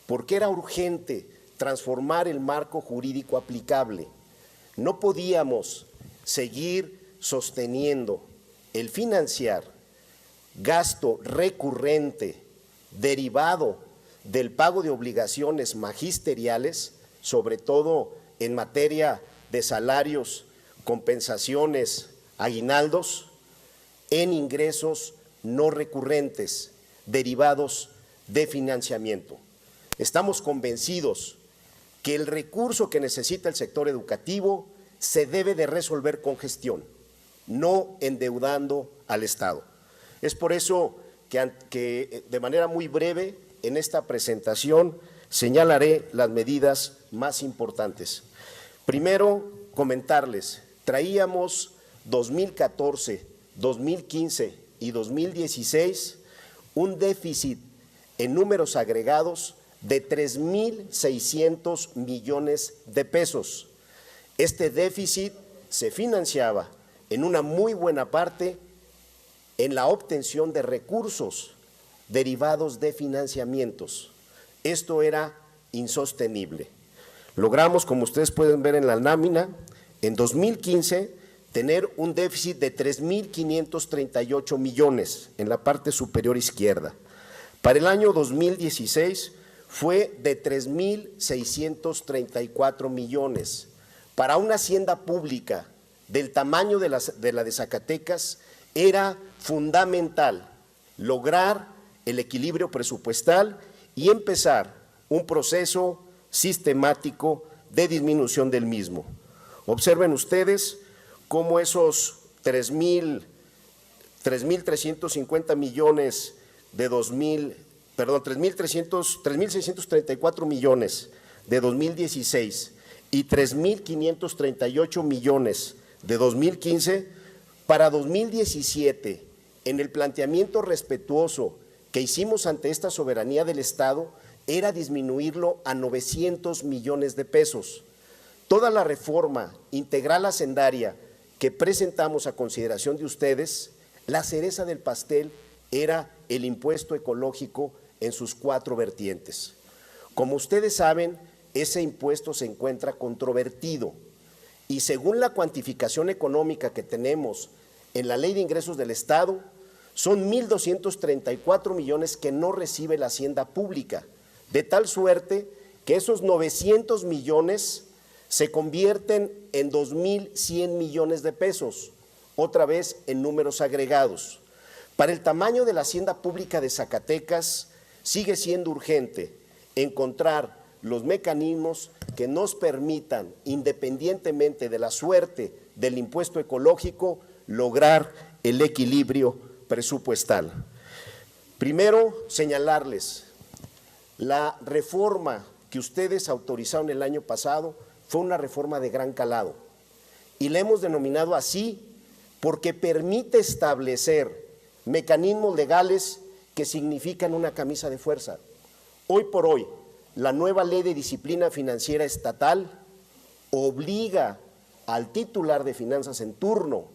porque era urgente transformar el marco jurídico aplicable. No podíamos seguir sosteniendo el financiar gasto recurrente derivado del pago de obligaciones magisteriales, sobre todo en materia de salarios, compensaciones, aguinaldos, en ingresos no recurrentes derivados de financiamiento. Estamos convencidos que el recurso que necesita el sector educativo se debe de resolver con gestión, no endeudando al Estado. Es por eso que de manera muy breve en esta presentación señalaré las medidas más importantes. Primero, comentarles, traíamos 2014, 2015 y 2016 un déficit en números agregados de 3.600 millones de pesos. Este déficit se financiaba en una muy buena parte en la obtención de recursos derivados de financiamientos. Esto era insostenible. Logramos, como ustedes pueden ver en la lámina, en 2015 tener un déficit de 3.538 millones en la parte superior izquierda. Para el año 2016 fue de 3.634 millones. Para una hacienda pública del tamaño de la de Zacatecas era fundamental lograr el equilibrio presupuestal y empezar un proceso sistemático de disminución del mismo. Observen ustedes cómo esos 3.350 millones de 3.634 millones de 2016 y 3.538 millones de 2015, para 2017, en el planteamiento respetuoso que hicimos ante esta soberanía del Estado, era disminuirlo a 900 millones de pesos. Toda la reforma integral hacendaria que presentamos a consideración de ustedes, la cereza del pastel era el impuesto ecológico en sus 4 vertientes. Como ustedes saben, ese impuesto se encuentra controvertido y según la cuantificación económica que tenemos en la Ley de Ingresos del Estado, son 1.234 millones que no recibe la hacienda pública, de tal suerte que esos 900 millones se convierten en 2.100 millones de pesos, otra vez en números agregados. Para el tamaño de la hacienda pública de Zacatecas, sigue siendo urgente encontrar los mecanismos que nos permitan, independientemente de la suerte del impuesto ecológico, lograr el equilibrio presupuestal. Primero, señalarles, la reforma que ustedes autorizaron el año pasado fue una reforma de gran calado y la hemos denominado así porque permite establecer mecanismos legales que significan una camisa de fuerza. Hoy por hoy, la nueva Ley de Disciplina Financiera Estatal obliga al titular de finanzas en turno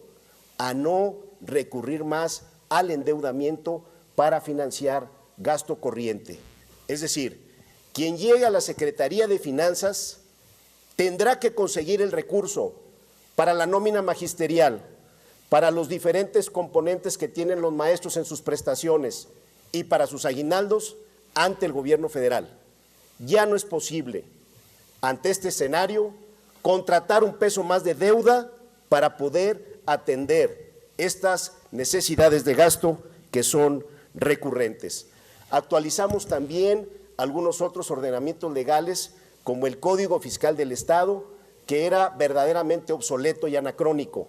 a no recurrir más al endeudamiento para financiar gasto corriente. Es decir, quien llegue a la Secretaría de Finanzas tendrá que conseguir el recurso para la nómina magisterial, para los diferentes componentes que tienen los maestros en sus prestaciones y para sus aguinaldos ante el gobierno federal. Ya no es posible, ante este escenario, contratar un peso más de deuda para poder atender estas necesidades de gasto que son recurrentes. Actualizamos también algunos otros ordenamientos legales, como el Código Fiscal del Estado, que era verdaderamente obsoleto y anacrónico.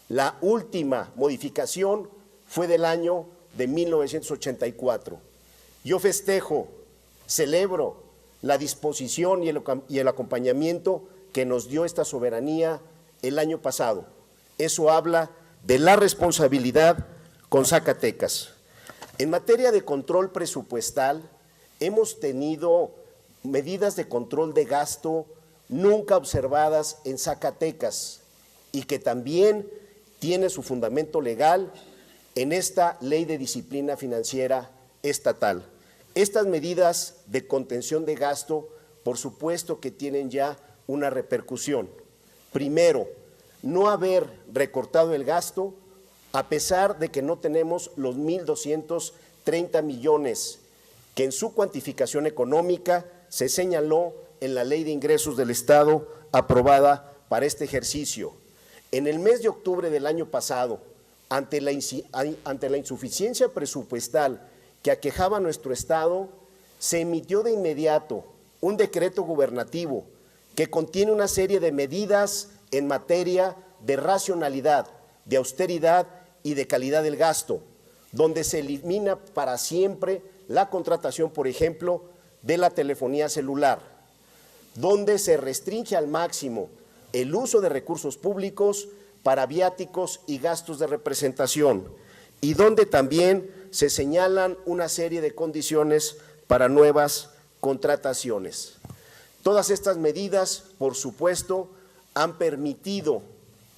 La última modificación fue del año de 1984. Yo festejo, celebro la disposición y el acompañamiento que nos dio esta soberanía el año pasado. Eso habla de la responsabilidad con Zacatecas. En materia de control presupuestal, hemos tenido medidas de control de gasto nunca observadas en Zacatecas y que también tiene su fundamento legal en esta Ley de Disciplina Financiera Estatal. Estas medidas de contención de gasto, por supuesto que tienen ya una repercusión. Primero, no haber recortado el gasto a pesar de que no tenemos los 1.230 millones que en su cuantificación económica se señaló en la Ley de Ingresos del Estado aprobada para este ejercicio. En el mes de octubre del año pasado, ante la insuficiencia presupuestal que aquejaba a nuestro Estado, se emitió de inmediato un decreto gubernativo que contiene una serie de medidas en materia de racionalidad, de austeridad y de calidad del gasto, donde se elimina para siempre la contratación, por ejemplo, de la telefonía celular, donde se restringe al máximo el uso de recursos públicos para viáticos y gastos de representación, y donde también se señalan una serie de condiciones para nuevas contrataciones. Todas estas medidas, por supuesto, han permitido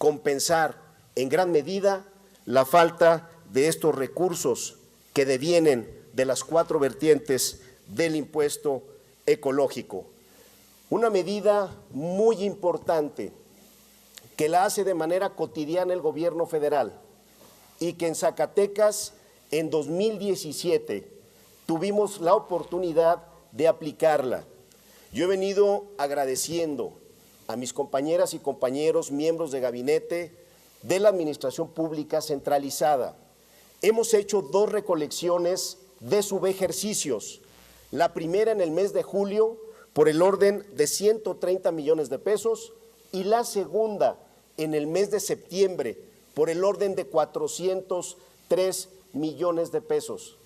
compensar en gran medida la falta de estos recursos que devienen de las 4 vertientes del impuesto ecológico. Una medida muy importante que la hace de manera cotidiana el gobierno federal y que en Zacatecas en 2017 tuvimos la oportunidad de aplicarla. Yo he venido agradeciendo a mis compañeras y compañeros, miembros de gabinete de la Administración Pública Centralizada. Hemos hecho 2 recolecciones de subejercicios. La primera en el mes de julio por el orden de 130 millones de pesos y la segunda en el mes de septiembre por el orden de 403 millones de pesos.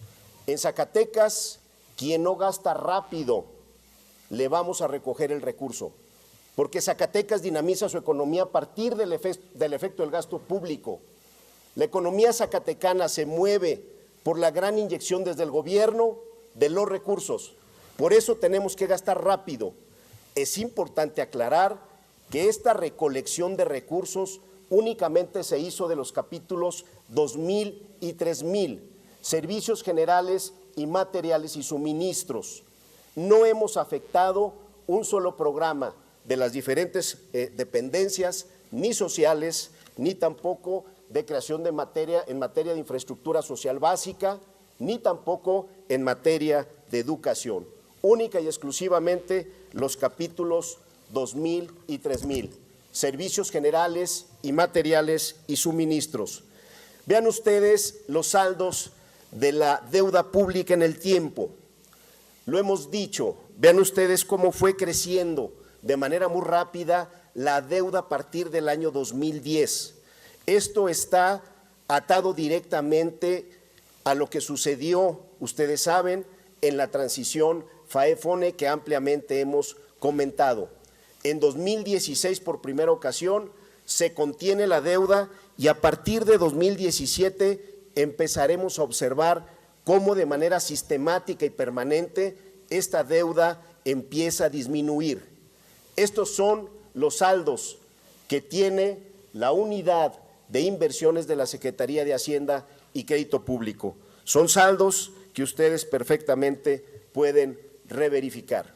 En Zacatecas, quien no gasta rápido, le vamos a recoger el recurso, porque Zacatecas dinamiza su economía a partir del efecto del gasto público. La economía zacatecana se mueve por la gran inyección desde el gobierno de los recursos. Por eso tenemos que gastar rápido. Es importante aclarar que esta recolección de recursos únicamente se hizo de los capítulos 2000 y 3000, servicios generales y materiales y suministros. No hemos afectado un solo programa de las diferentes dependencias, ni sociales, ni tampoco de creación de en materia de infraestructura social básica, ni tampoco en materia de educación. Única y exclusivamente los capítulos 2000 y 3000, servicios generales y materiales y suministros. Vean ustedes los saldos de la deuda pública en el tiempo. Lo hemos dicho, vean ustedes cómo fue creciendo de manera muy rápida la deuda a partir del año 2010. Esto está atado directamente a lo que sucedió, ustedes saben, en la transición FAE-FONE que ampliamente hemos comentado. En 2016, por primera ocasión, se contiene la deuda y a partir de 2017 empezaremos a observar cómo de manera sistemática y permanente esta deuda empieza a disminuir. Estos son los saldos que tiene la unidad de inversiones de la Secretaría de Hacienda y Crédito Público. Son saldos que ustedes perfectamente pueden reverificar.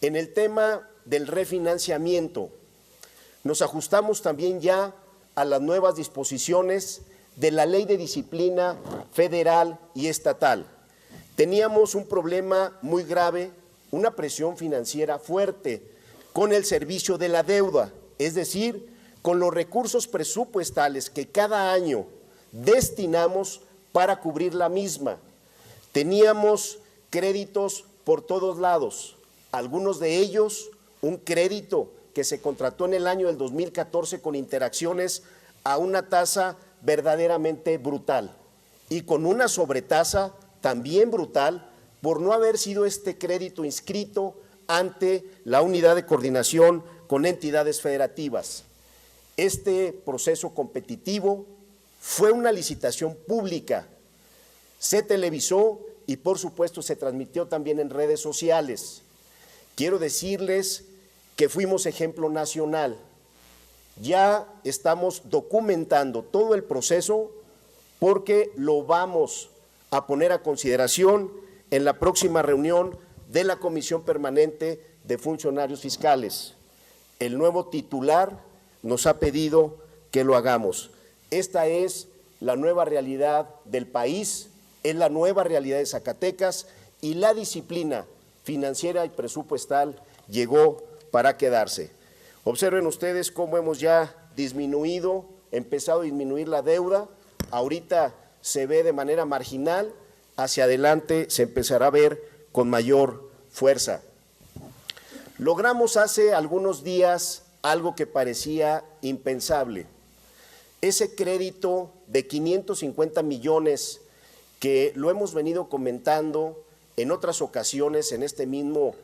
En el tema del refinanciamiento, nos ajustamos también ya a las nuevas disposiciones de la Ley de Disciplina Federal y Estatal. Teníamos un problema muy grave, una presión financiera fuerte con el servicio de la deuda, es decir, con los recursos presupuestales que cada año destinamos para cubrir la misma. Teníamos créditos por todos lados, algunos de ellos un crédito que se contrató en el año del 2014 con interacciones a una tasa verdaderamente brutal y con una sobretasa también brutal por no haber sido este crédito inscrito ante la unidad de coordinación con entidades federativas. Este proceso competitivo fue una licitación pública, se televisó y por supuesto se transmitió también en redes sociales. Quiero decirles que fuimos ejemplo nacional. Ya estamos documentando todo el proceso porque lo vamos a poner a consideración en la próxima reunión de la Comisión Permanente de Funcionarios Fiscales. El nuevo titular nos ha pedido que lo hagamos. Esta es la nueva realidad del país, es la nueva realidad de Zacatecas y la disciplina financiera y presupuestal llegó para quedarse. Observen ustedes cómo hemos ya empezado a disminuir la deuda, ahorita se ve de manera marginal, hacia adelante se empezará a ver con mayor fuerza. Logramos hace algunos días algo que parecía impensable, ese crédito de 550 millones que lo hemos venido comentando en otras ocasiones en este mismo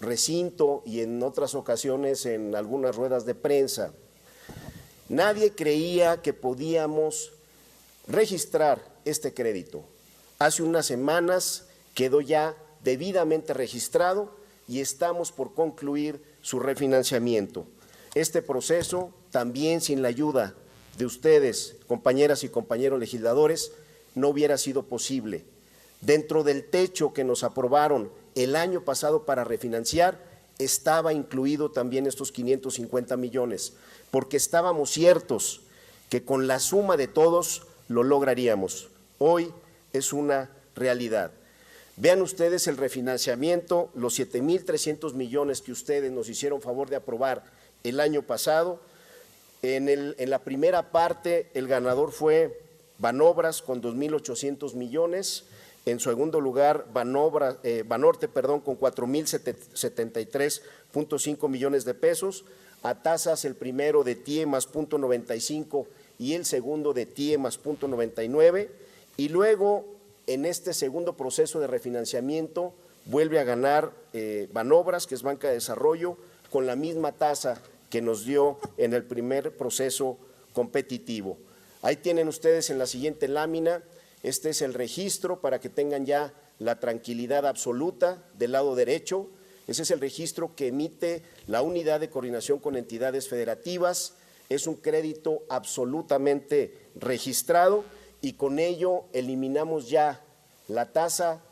recinto y en otras ocasiones en algunas ruedas de prensa. Nadie creía que podíamos registrar este crédito. Hace unas semanas quedó ya debidamente registrado y estamos por concluir su refinanciamiento. Este proceso, también sin la ayuda de ustedes, compañeras y compañeros legisladores, no hubiera sido posible. Dentro del techo que nos aprobaron el año pasado para refinanciar, estaba incluido también estos 550 millones, porque estábamos ciertos que con la suma de todos lo lograríamos. Hoy es una realidad. Vean ustedes el refinanciamiento, los 7,300 millones que ustedes nos hicieron favor de aprobar el año pasado. En la primera parte el ganador fue Banobras con 2,800 millones, en segundo lugar Banorte con 4,073.5 millones de pesos, a tasas el primero de TIE más 0.95 y el segundo de TIE más 0.99, y luego en este segundo proceso de refinanciamiento vuelve a ganar Banobras, que es Banca de Desarrollo, con la misma tasa que nos dio en el primer proceso competitivo. Ahí tienen ustedes en la siguiente lámina, este es el registro para que tengan ya la tranquilidad absoluta del lado derecho. Ese es el registro que emite la Unidad de Coordinación con Entidades Federativas. Es un crédito absolutamente registrado y con ello eliminamos ya la tasa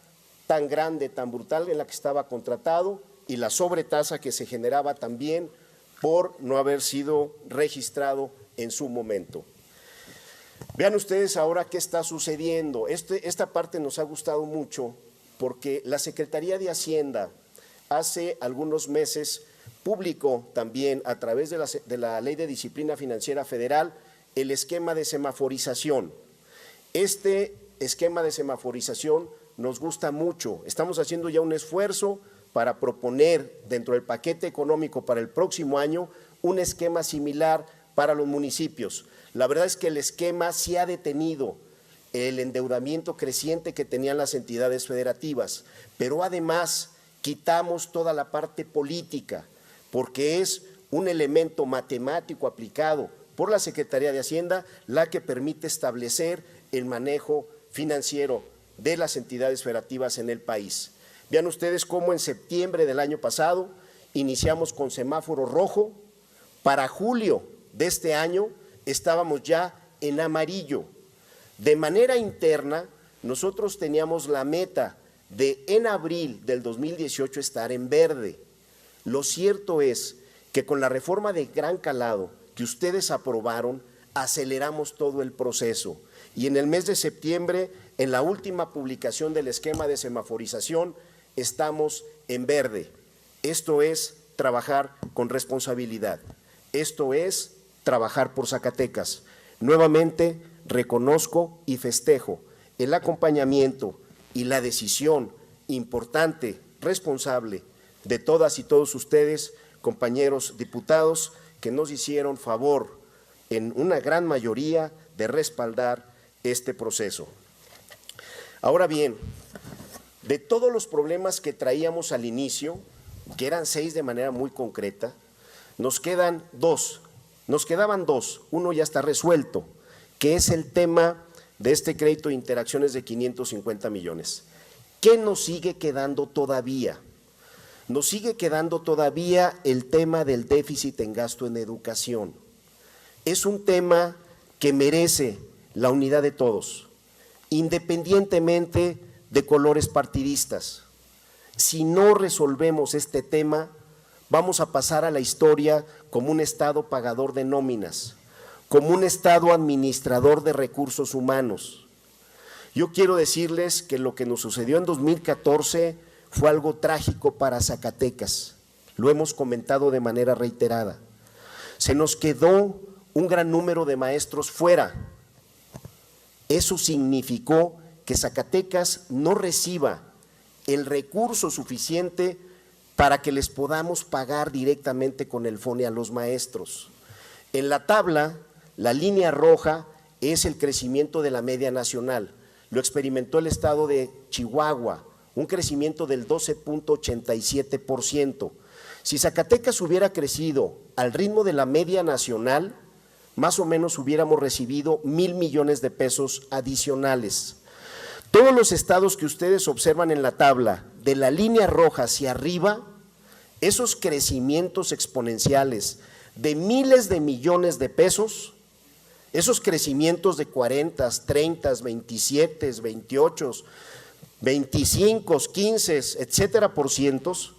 tan grande, tan brutal en la que estaba contratado y la sobretasa que se generaba también por no haber sido registrado en su momento. Vean ustedes ahora qué está sucediendo. Esta parte nos ha gustado mucho porque la Secretaría de Hacienda hace algunos meses publicó también a través de la Ley de Disciplina Financiera Federal el esquema de semaforización. Este esquema de semaforización nos gusta mucho. Estamos haciendo ya un esfuerzo para proponer dentro del paquete económico para el próximo año un esquema similar para los municipios. La verdad es que el esquema sí ha detenido el endeudamiento creciente que tenían las entidades federativas, pero además quitamos toda la parte política, porque es un elemento matemático aplicado por la Secretaría de Hacienda la que permite establecer el manejo financiero de las entidades federativas en el país. Vean ustedes cómo en septiembre del año pasado iniciamos con semáforo rojo, para julio de este año estábamos ya en amarillo. De manera interna, nosotros teníamos la meta de en abril del 2018 estar en verde. Lo cierto es que con la reforma de gran calado que ustedes aprobaron, aceleramos todo el proceso y en el mes de septiembre, en la última publicación del esquema de semaforización, estamos en verde. Esto es trabajar con responsabilidad. Esto es trabajar por Zacatecas. Nuevamente reconozco y festejo el acompañamiento y la decisión importante, responsable de todas y todos ustedes, compañeros diputados, que nos hicieron favor en una gran mayoría de respaldar este proceso. Ahora bien, de todos los problemas que traíamos al inicio, que eran 6 de manera muy concreta, nos quedaban dos, uno ya está resuelto, que es el tema de este crédito de interacciones de 550 millones. ¿Qué nos sigue quedando todavía? Nos sigue quedando todavía el tema del déficit en gasto en educación. Es un tema que merece la unidad de todos, independientemente de colores partidistas. Si no resolvemos este tema, vamos a pasar a la historia como un Estado pagador de nóminas, como un Estado administrador de recursos humanos. Yo quiero decirles que lo que nos sucedió en 2014 fue algo trágico para Zacatecas, lo hemos comentado de manera reiterada. Se nos quedó un gran número de maestros fuera. Eso significó que Zacatecas no reciba el recurso suficiente para que les podamos pagar directamente con el FONE a los maestros. En la tabla, la línea roja es el crecimiento de la media nacional. Lo experimentó el estado de Chihuahua, un crecimiento del 12.87%. Si Zacatecas hubiera crecido al ritmo de la media nacional, más o menos hubiéramos recibido 1,000 millones de pesos adicionales. Todos los estados que ustedes observan en la tabla, de la línea roja hacia arriba, esos crecimientos exponenciales de miles de millones de pesos, esos crecimientos de 40, 30, 27, 28, 25, 15, etcétera, por cientos,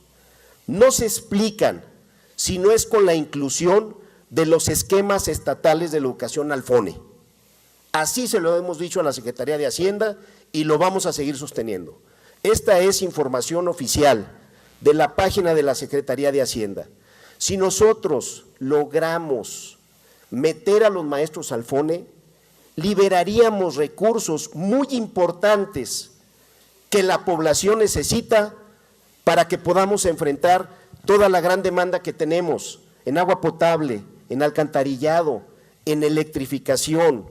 no se explican si no es con la inclusión de los esquemas estatales de la educación al FONE. Así se lo hemos dicho a la Secretaría de Hacienda y lo vamos a seguir sosteniendo. Esta es información oficial de la página de la Secretaría de Hacienda. Si nosotros logramos meter a los maestros al FONE, liberaríamos recursos muy importantes que la población necesita para que podamos enfrentar toda la gran demanda que tenemos en agua potable, en alcantarillado, en electrificación,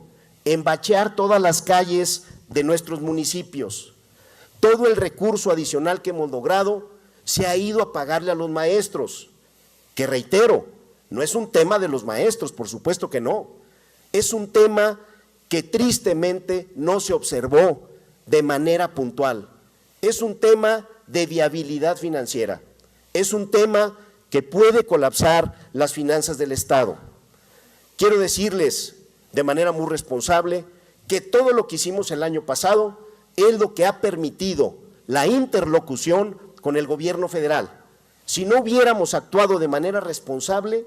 en bachear todas las calles de nuestros municipios. Todo el recurso adicional que hemos logrado se ha ido a pagarle a los maestros, que reitero, no es un tema de los maestros, por supuesto que no, es un tema que tristemente no se observó de manera puntual, es un tema de viabilidad financiera, es un tema que puede colapsar las finanzas del Estado. Quiero decirles de manera muy responsable que todo lo que hicimos el año pasado es lo que ha permitido la interlocución con el gobierno federal. Si no hubiéramos actuado de manera responsable,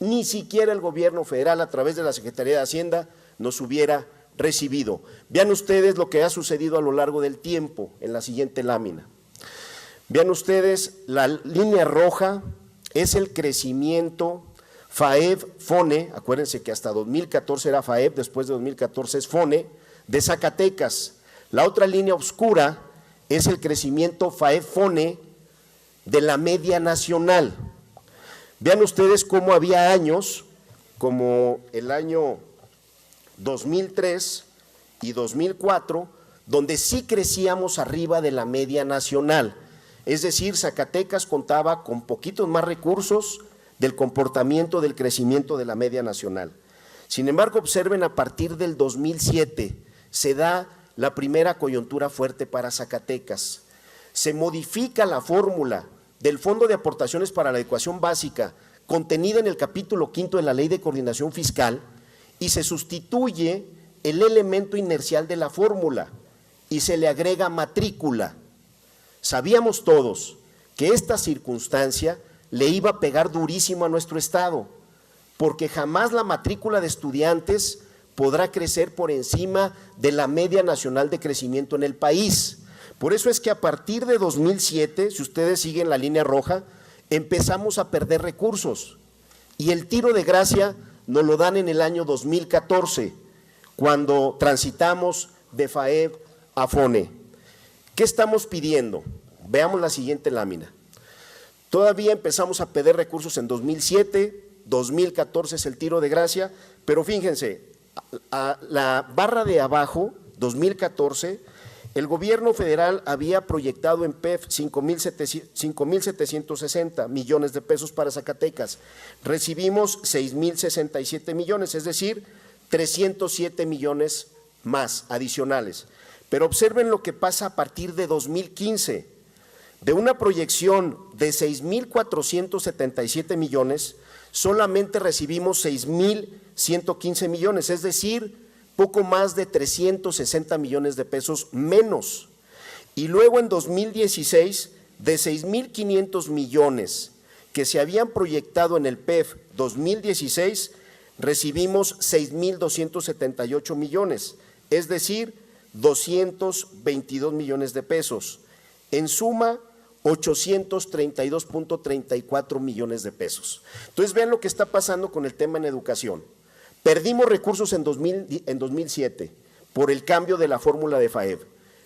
ni siquiera el gobierno federal a través de la Secretaría de Hacienda nos hubiera recibido. Vean ustedes lo que ha sucedido a lo largo del tiempo en la siguiente lámina. Vean ustedes, la línea roja es el crecimiento FAEB-FONE, acuérdense que hasta 2014 era FAEB, después de 2014 es FONE, de Zacatecas. La otra línea oscura es el crecimiento FAEB-FONE de la media nacional. Vean ustedes cómo había años, como el año 2003 y 2004, donde sí crecíamos arriba de la media nacional. Es decir, Zacatecas contaba con poquitos más recursos del comportamiento del crecimiento de la media nacional. Sin embargo, observen, a partir del 2007 se da la primera coyuntura fuerte para Zacatecas. Se modifica la fórmula del Fondo de Aportaciones para la Adecuación Básica, contenida en el capítulo 5 de la Ley de Coordinación Fiscal, y se sustituye el elemento inercial de la fórmula y se le agrega matrícula. Sabíamos todos que esta circunstancia le iba a pegar durísimo a nuestro Estado, porque jamás la matrícula de estudiantes podrá crecer por encima de la media nacional de crecimiento en el país. Por eso es que a partir de 2007, si ustedes siguen la línea roja, empezamos a perder recursos y el tiro de gracia nos lo dan en el año 2014, cuando transitamos de FAEB a FONE. ¿Qué estamos pidiendo? Veamos la siguiente lámina. Todavía empezamos a perder recursos en 2007, 2014 es el tiro de gracia, pero fíjense, a la barra de abajo, 2014, el gobierno federal había proyectado en PEF 5,760 millones de pesos para Zacatecas. Recibimos 6,067 millones, es decir, 307 millones más adicionales. Pero observen lo que pasa a partir de 2015. De una proyección de 6,477 millones, solamente recibimos 6,115 millones, es decir, poco más de 360 millones de pesos menos. Y luego en 2016, de 6,500 millones que se habían proyectado en el PEF 2016, recibimos 6,278 millones, es decir, 222 millones de pesos. En suma, 832.34 millones de pesos. Entonces, vean lo que está pasando con el tema en educación. Perdimos recursos en 2007 por el cambio de la fórmula de FAEB.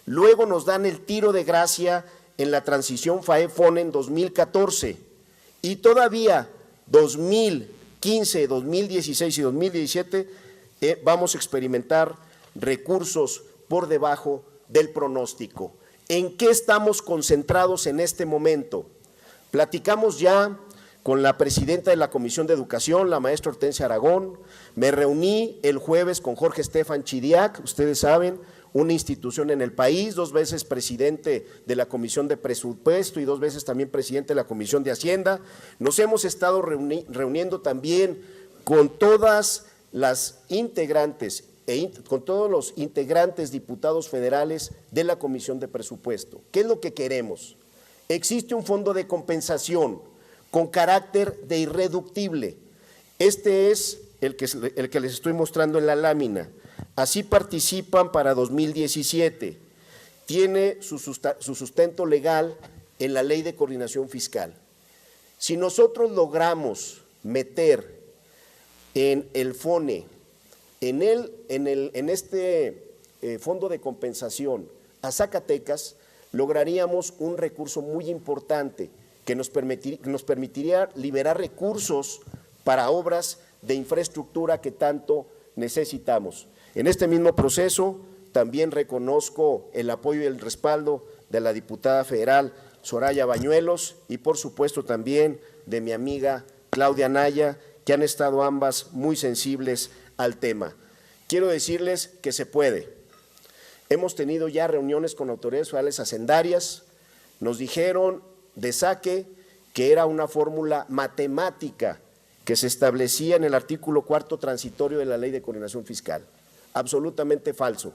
Luego nos dan el tiro de gracia en la transición FAEB-FONE en 2014 y todavía 2015, 2016 y 2017 vamos a experimentar recursos por debajo del pronóstico. ¿En qué estamos concentrados en este momento? Platicamos ya con la presidenta de la Comisión de Educación, la maestra Hortensia Aragón. Me reuní el jueves con Jorge Estefan Chidiac, ustedes saben, una institución en el país, 2 veces presidente de la Comisión de Presupuesto y 2 veces también presidente de la Comisión de Hacienda. Nos hemos estado reuniendo también con todas las integrantes con todos los integrantes diputados federales de la Comisión de Presupuesto. ¿Qué es lo que queremos? Existe un fondo de compensación con carácter de irreductible. Este es el que les estoy mostrando en la lámina. Así participan para 2017. Tiene su sustento legal en la Ley de Coordinación Fiscal. Si nosotros logramos meter en el FONE, en este fondo de compensación a Zacatecas, lograríamos un recurso muy importante que nos permitiría liberar recursos para obras de infraestructura que tanto necesitamos. En este mismo proceso también reconozco el apoyo y el respaldo de la diputada federal Soraya Bañuelos y por supuesto también de mi amiga Claudia Anaya, que han estado ambas muy sensibles al tema. Quiero decirles que se puede. Hemos tenido ya reuniones con autoridades federales hacendarias, nos dijeron de saque que era una fórmula matemática que se establecía en el artículo 4 transitorio de la Ley de Coordinación Fiscal. Absolutamente falso.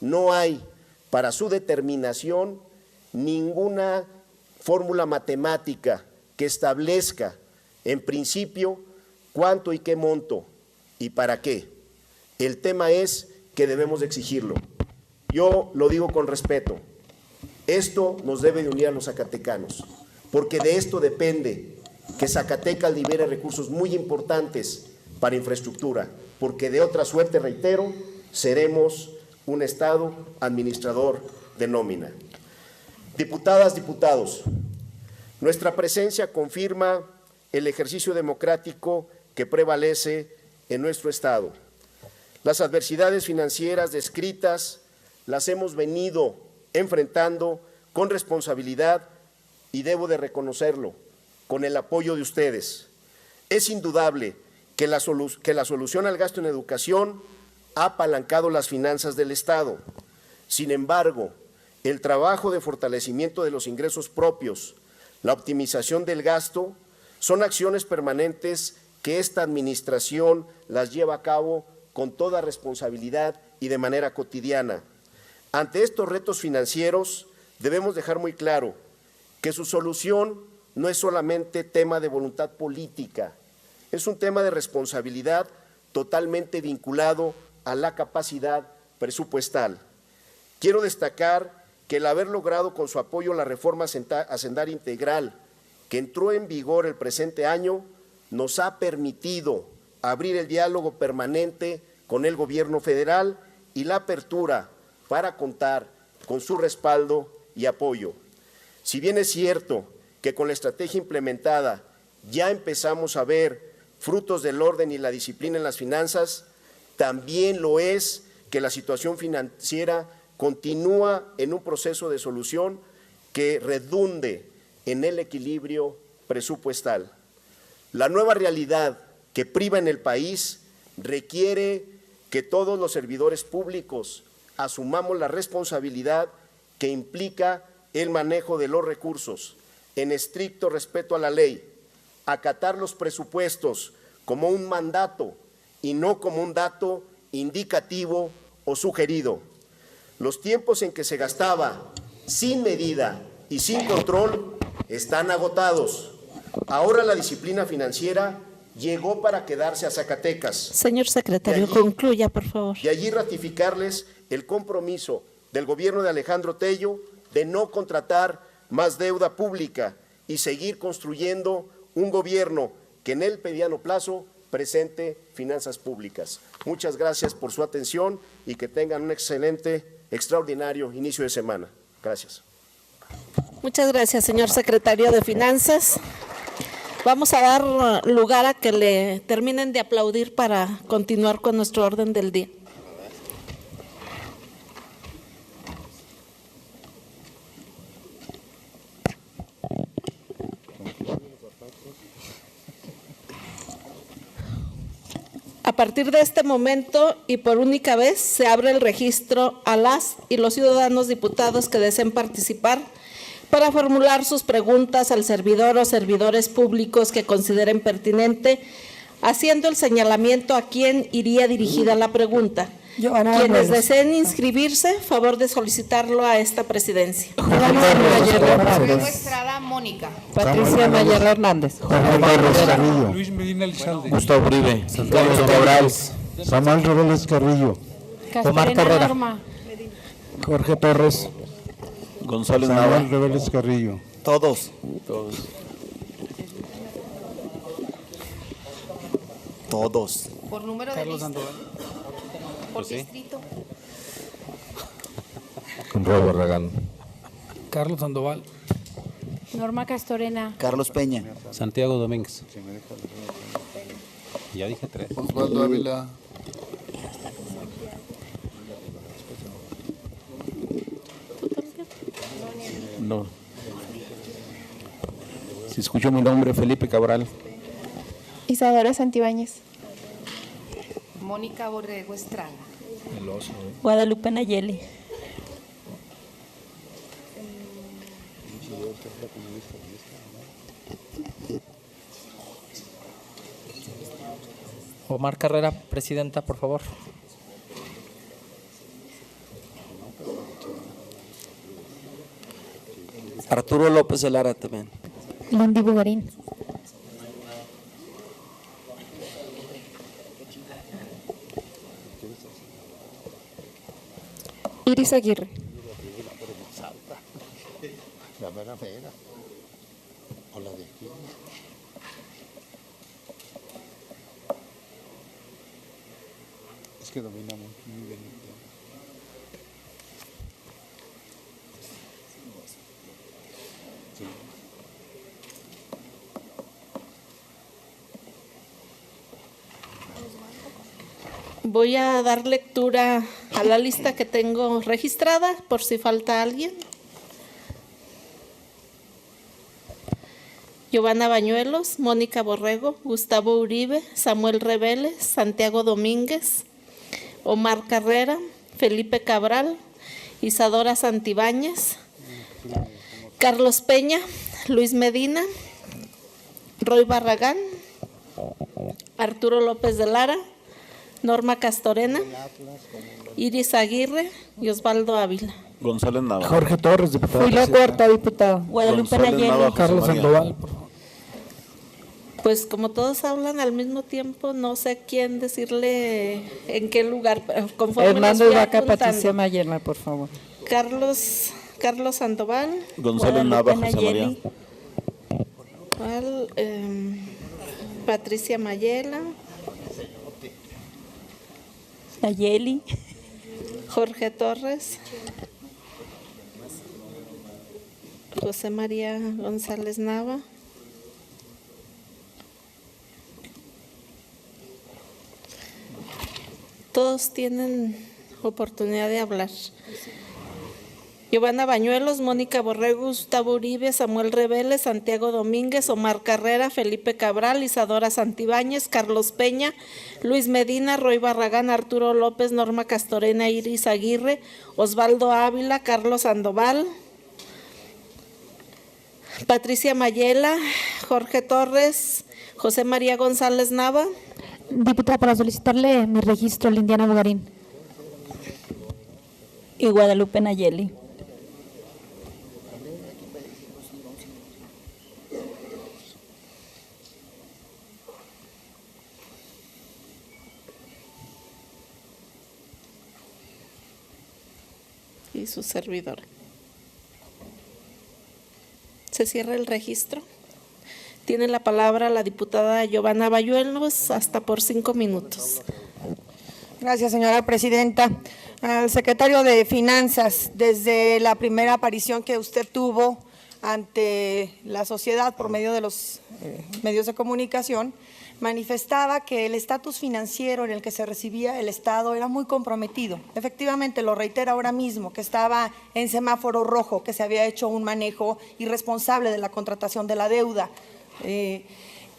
No hay para su determinación ninguna fórmula matemática que establezca en principio cuánto y qué monto y para qué. El tema es que debemos de exigirlo. Yo lo digo con respeto, esto nos debe de unir a los zacatecanos, porque de esto depende que Zacatecas libere recursos muy importantes para infraestructura, porque de otra suerte, reitero, seremos un Estado administrador de nómina. Diputadas, diputados, nuestra presencia confirma el ejercicio democrático que prevalece en nuestro Estado. Las adversidades financieras descritas las hemos venido enfrentando con responsabilidad y debo de reconocerlo, con el apoyo de ustedes. Es indudable que la solución al gasto en educación ha apalancado las finanzas del Estado. Sin embargo, el trabajo de fortalecimiento de los ingresos propios, la optimización del gasto, son acciones permanentes que esta administración las lleva a cabo con toda responsabilidad y de manera cotidiana. Ante estos retos financieros, debemos dejar muy claro que su solución no es solamente tema de voluntad política, es un tema de responsabilidad totalmente vinculado a la capacidad presupuestal. Quiero destacar que el haber logrado con su apoyo la reforma hacendaria integral que entró en vigor el presente año nos ha permitido abrir el diálogo permanente con el gobierno federal y la apertura para contar con su respaldo y apoyo. Si bien es cierto que con la estrategia implementada ya empezamos a ver frutos del orden y la disciplina en las finanzas, también lo es que la situación financiera continúa en un proceso de solución que redunde en el equilibrio presupuestal. La nueva realidad que priva en el país requiere que todos los servidores públicos asumamos la responsabilidad que implica el manejo de los recursos en estricto respeto a la ley, acatar los presupuestos como un mandato y no como un dato indicativo o sugerido. Los tiempos en que se gastaba sin medida y sin control están agotados. Ahora la disciplina financiera llegó para quedarse a Zacatecas. Señor secretario, concluya, por favor. Y allí ratificarles el compromiso del gobierno de Alejandro Tello de no contratar más deuda pública y seguir construyendo un gobierno que en el mediano plazo presente finanzas públicas. Muchas gracias por su atención y que tengan un excelente, extraordinario inicio de semana. Gracias. Muchas gracias, señor secretario de Finanzas. Vamos a dar lugar a que le terminen de aplaudir para continuar con nuestro orden del día. A partir de este momento y por única vez se abre el registro a las y los ciudadanos diputados que deseen participar para formular sus preguntas al servidor o servidores públicos que consideren pertinente, haciendo el señalamiento a quién iría dirigida la pregunta. Quienes deseen inscribirse, favor de solicitarlo a esta presidencia. Estrada, Mónica. Patricia Mayer Hernández. Luis Medina Elizalde. Gustavo Uribe, Carlos Cabral, Samuel Reveles Carrillo. Omar Carrera. Norma. Jorge Torres. González Samuel Nava. Reveles Carrillo. Todos. Todos. Por número de lista. Por distrito. Roy Barragán. Carlos Sandoval. Norma Castorena. Carlos Peña. Santiago Domínguez. Ya dije 3. Osvaldo Ávila. No. Si escucho mi nombre, Felipe Cabral. Isadora Santibáñez. Mónica Borrego Estrada. Guadalupe Nayeli. Omar Carrera, presidenta, por favor. Arturo López de Lara también. Landy Bugarín. Iris Aguirre. Es que domina muy bien el tema. Voy a dar lectura a la lista que tengo registrada, por si falta alguien. Giovanna Bañuelos, Mónica Borrego, Gustavo Uribe, Samuel Reveles, Santiago Domínguez, Omar Carrera, Felipe Cabral, Isadora Santibáñez, Carlos Peña, Luis Medina, Roy Barragán, Arturo López de Lara, Norma Castorena, Iris Aguirre y Osvaldo Ávila. González Nava. Jorge Torres, diputado. Fui la cuarta, diputado. Guadalupe Nayeli. Carlos Sandoval, por favor. Pues como todos hablan al mismo tiempo, no sé quién decirle en qué lugar. Conforme Hernando los fui Vaca, apuntando. Patricia Mayer, por favor. Carlos Sandoval. González Nava, Guadalupe José María. Nayeli. ¿Cuál? Patricia Mayela, Nayeli. Jorge Torres, José María González Nava, todos tienen oportunidad de hablar. Giovanna Bañuelos, Mónica Borrego, Gustavo Uribe, Samuel Reveles, Santiago Domínguez, Omar Carrera, Felipe Cabral, Isadora Santibáñez, Carlos Peña, Luis Medina, Roy Barragán, Arturo López, Norma Castorena, Iris Aguirre, Osvaldo Ávila, Carlos Sandoval, Patricia Mayela, Jorge Torres, José María González Nava. Diputada, para solicitarle mi registro, Lindiana Bugarín. Y Guadalupe Nayeli. Y su servidor. Se cierra el registro. Tiene la palabra la diputada Giovanna Bañuelos, hasta por 5 minutos. Gracias, señora presidenta. Al secretario de Finanzas, desde la primera aparición que usted tuvo ante la sociedad por medio de los medios de comunicación, manifestaba que el estatus financiero en el que se recibía el Estado era muy comprometido. Efectivamente, lo reitera ahora mismo, que estaba en semáforo rojo, que se había hecho un manejo irresponsable de la contratación de la deuda.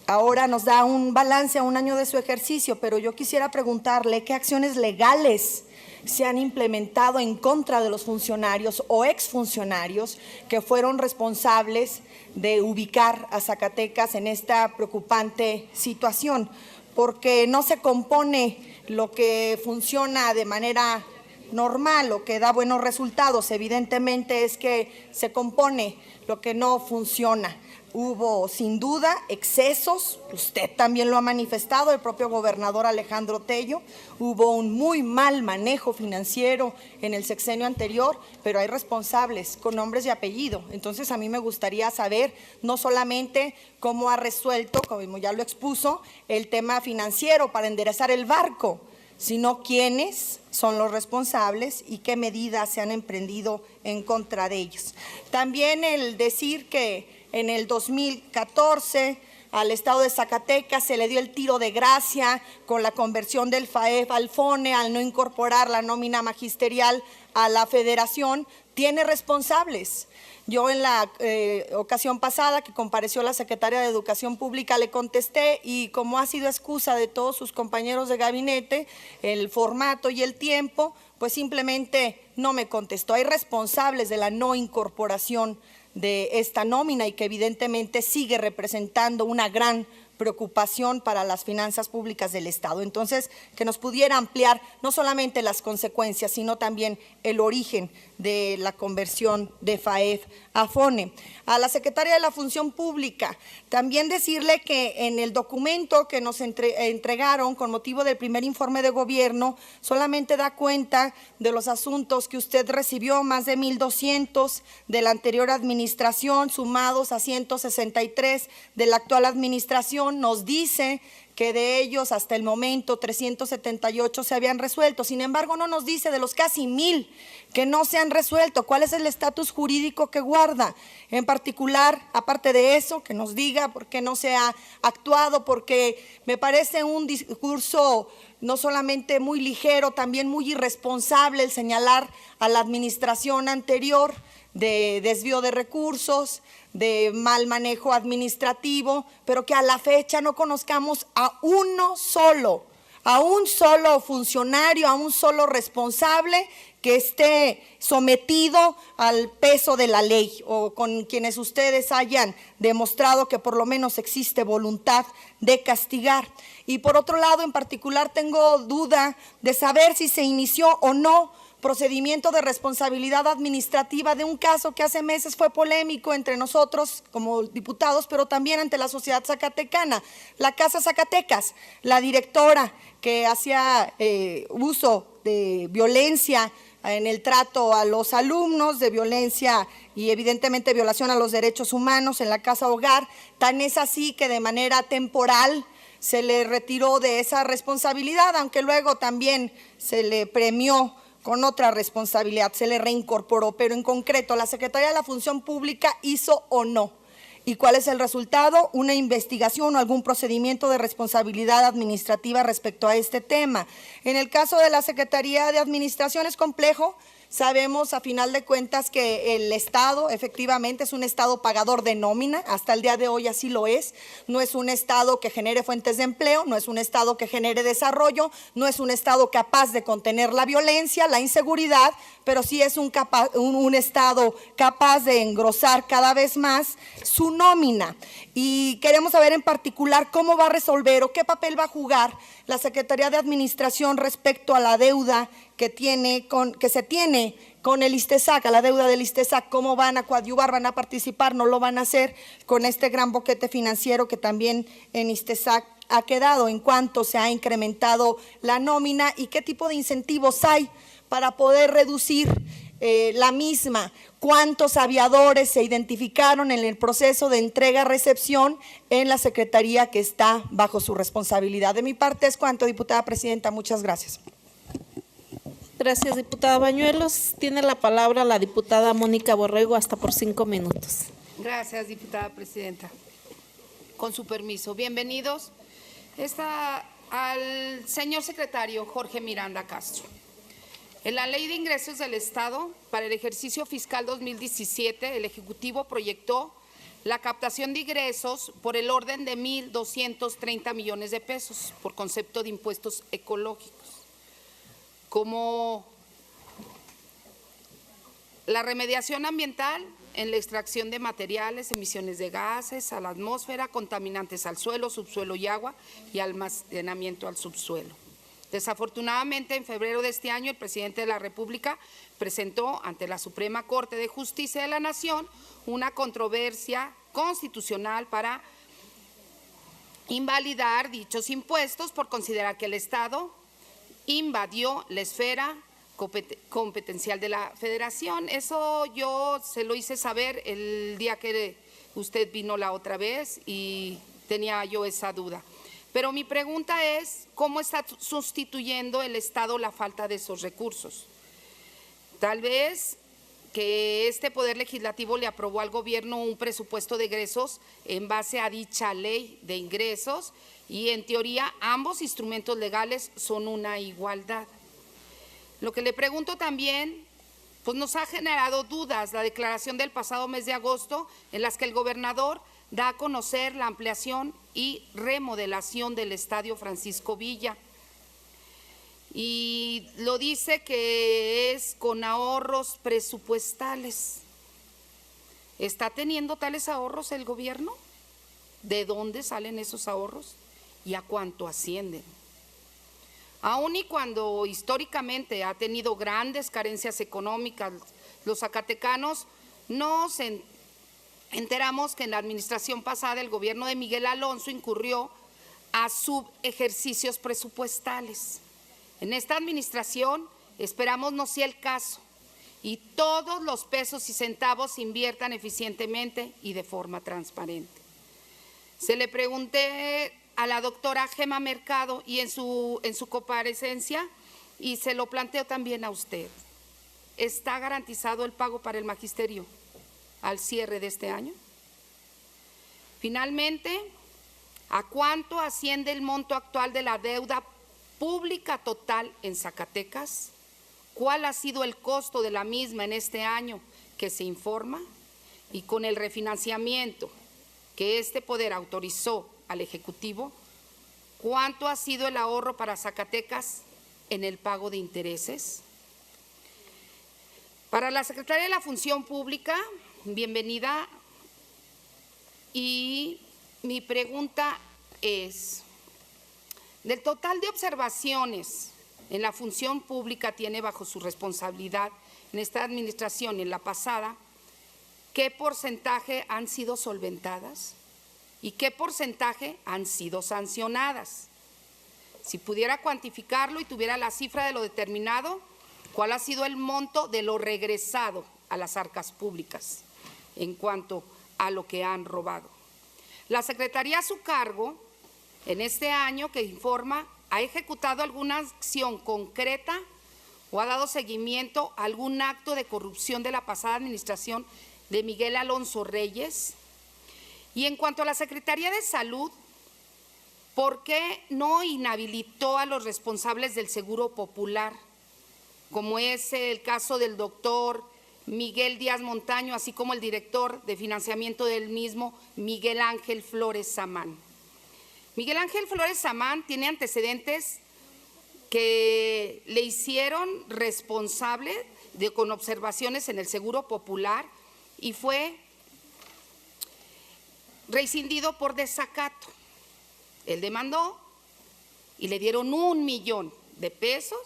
ahora nos da un balance a un año de su ejercicio, pero yo quisiera preguntarle qué acciones legales se han implementado en contra de los funcionarios o exfuncionarios que fueron responsables de ubicar a Zacatecas en esta preocupante situación, porque no se compone lo que funciona de manera normal o que da buenos resultados. Evidentemente es que se compone lo que no funciona. Hubo sin duda excesos, usted también lo ha manifestado, el propio gobernador Alejandro Tello, hubo un muy mal manejo financiero en el sexenio anterior, pero hay responsables con nombres y apellido. Entonces a mí me gustaría saber no solamente cómo ha resuelto, como ya lo expuso, el tema financiero para enderezar el barco, sino quiénes son los responsables y qué medidas se han emprendido en contra de ellos. También el decir que en el 2014 al estado de Zacatecas se le dio el tiro de gracia con la conversión del FAEF al FONE al no incorporar la nómina magisterial a la federación, tiene responsables. Yo en la ocasión pasada que compareció la secretaria de Educación Pública le contesté y como ha sido excusa de todos sus compañeros de gabinete, el formato y el tiempo, pues simplemente no me contestó. Hay responsables de la no incorporación de esta nómina y que evidentemente sigue representando una gran preocupación para las finanzas públicas del Estado. Entonces, que nos pudiera ampliar no solamente las consecuencias, sino también el origen de la conversión de FAEF a FONE. A la secretaria de la Función Pública, también decirle que en el documento que nos entregaron con motivo del primer informe de gobierno, solamente da cuenta de los asuntos que usted recibió, más de 1,200 de la anterior administración, sumados a 163 de la actual administración. Nos dice que de ellos hasta el momento 378 se habían resuelto. Sin embargo, no nos dice de los casi 1,000 que no se han resuelto, cuál es el estatus jurídico que guarda. En particular, aparte de eso, que nos diga por qué no se ha actuado, porque me parece un discurso no solamente muy ligero, también muy irresponsable el señalar a la administración anterior de desvío de recursos, de mal manejo administrativo, pero que a la fecha no conozcamos a un solo funcionario, a un solo responsable que esté sometido al peso de la ley o con quienes ustedes hayan demostrado que por lo menos existe voluntad de castigar. Y por otro lado, en particular, tengo duda de saber si se inició o no procedimiento de responsabilidad administrativa de un caso que hace meses fue polémico entre nosotros como diputados, pero también ante la sociedad zacatecana. La Casa Zacatecas, la directora que hacía uso de violencia en el trato a los alumnos, de violencia y evidentemente violación a los derechos humanos en la casa hogar, tan es así que de manera temporal se le retiró de esa responsabilidad, aunque luego también se le premió con otra responsabilidad, se le reincorporó, pero en concreto, ¿la Secretaría de la Función Pública hizo o no? ¿Y cuál es el resultado? Una investigación o algún procedimiento de responsabilidad administrativa respecto a este tema. En el caso de la Secretaría de Administración es complejo. Sabemos a final de cuentas que el Estado efectivamente es un Estado pagador de nómina, hasta el día de hoy así lo es, no es un Estado que genere fuentes de empleo, no es un Estado que genere desarrollo, no es un Estado capaz de contener la violencia, la inseguridad, pero sí es un Estado capaz de engrosar cada vez más su nómina. Y queremos saber en particular cómo va a resolver o qué papel va a jugar la Secretaría de Administración respecto a la deuda que se tiene con el ISTESAC, a la deuda del ISTESAC, cómo van a coadyuvar, van a participar, no lo van a hacer con este gran boquete financiero que también en ISTESAC ha quedado, en cuánto se ha incrementado la nómina y qué tipo de incentivos hay para poder reducir la misma, cuántos aviadores se identificaron en el proceso de entrega-recepción en la Secretaría que está bajo su responsabilidad. De mi parte es cuanto, diputada presidenta, muchas gracias. Gracias, diputada Bañuelos. Tiene la palabra la diputada Mónica Borrego, hasta por 5 minutos. Gracias, diputada presidenta. Con su permiso, bienvenidos al señor secretario Jorge Miranda Castro. En la Ley de Ingresos del Estado para el ejercicio fiscal 2017, el Ejecutivo proyectó la captación de ingresos por el orden de 1.230 millones de pesos por concepto de impuestos ecológicos, como la remediación ambiental en la extracción de materiales, emisiones de gases a la atmósfera, contaminantes al suelo, subsuelo y agua y almacenamiento al subsuelo. Desafortunadamente, en febrero de este año, el presidente de la República presentó ante la Suprema Corte de Justicia de la Nación una controversia constitucional para invalidar dichos impuestos por considerar que el Estado invadió la esfera competencial de la Federación. Eso yo se lo hice saber el día que usted vino la otra vez y tenía yo esa duda. Pero mi pregunta es, ¿cómo está sustituyendo el Estado la falta de esos recursos? Tal vez que este Poder Legislativo le aprobó al Gobierno un presupuesto de egresos en base a dicha ley de ingresos y en teoría ambos instrumentos legales son una igualdad. Lo que le pregunto también, pues nos ha generado dudas la declaración del pasado mes de agosto en las que el gobernador da a conocer la ampliación y remodelación del Estadio Francisco Villa. Y lo dice que es con ahorros presupuestales. ¿Está teniendo tales ahorros el gobierno? ¿De dónde salen esos ahorros? ¿Y a cuánto ascienden? Aun y cuando históricamente ha tenido grandes carencias económicas, los zacatecanos nos enteramos que en la administración pasada el gobierno de Miguel Alonso incurrió a subejercicios presupuestales. En esta administración esperamos no sea el caso y todos los pesos y centavos se inviertan eficientemente y de forma transparente. Se le pregunté a la doctora Gema Mercado y en su comparecencia y se lo planteo también a usted. ¿Está garantizado el pago para el magisterio al cierre de este año? Finalmente, ¿a cuánto asciende el monto actual de la deuda pública total en Zacatecas? ¿Cuál ha sido el costo de la misma en este año que se informa? Y con el refinanciamiento que este poder autorizó al Ejecutivo, ¿cuánto ha sido el ahorro para Zacatecas en el pago de intereses? Para la Secretaría de la Función Pública, bienvenida, y mi pregunta es, del total de observaciones en la función pública tiene bajo su responsabilidad en esta administración y en la pasada, ¿qué porcentaje han sido solventadas y qué porcentaje han sido sancionadas? Si pudiera cuantificarlo y tuviera la cifra de lo determinado, ¿cuál ha sido el monto de lo regresado a las arcas públicas en cuanto a lo que han robado? La Secretaría a su cargo, en este año que informa, ¿ha ejecutado alguna acción concreta o ha dado seguimiento a algún acto de corrupción de la pasada administración de Miguel Alonso Reyes? Y en cuanto a la Secretaría de Salud, ¿por qué no inhabilitó a los responsables del Seguro Popular, como es el caso del doctor Miguel Díaz Montaño, así como el director de financiamiento del mismo, Miguel Ángel Flores Samán? Miguel Ángel Flores Samán tiene antecedentes que le hicieron responsable con observaciones en el Seguro Popular y fue rescindido por desacato. Él demandó y le dieron 1 millón de pesos,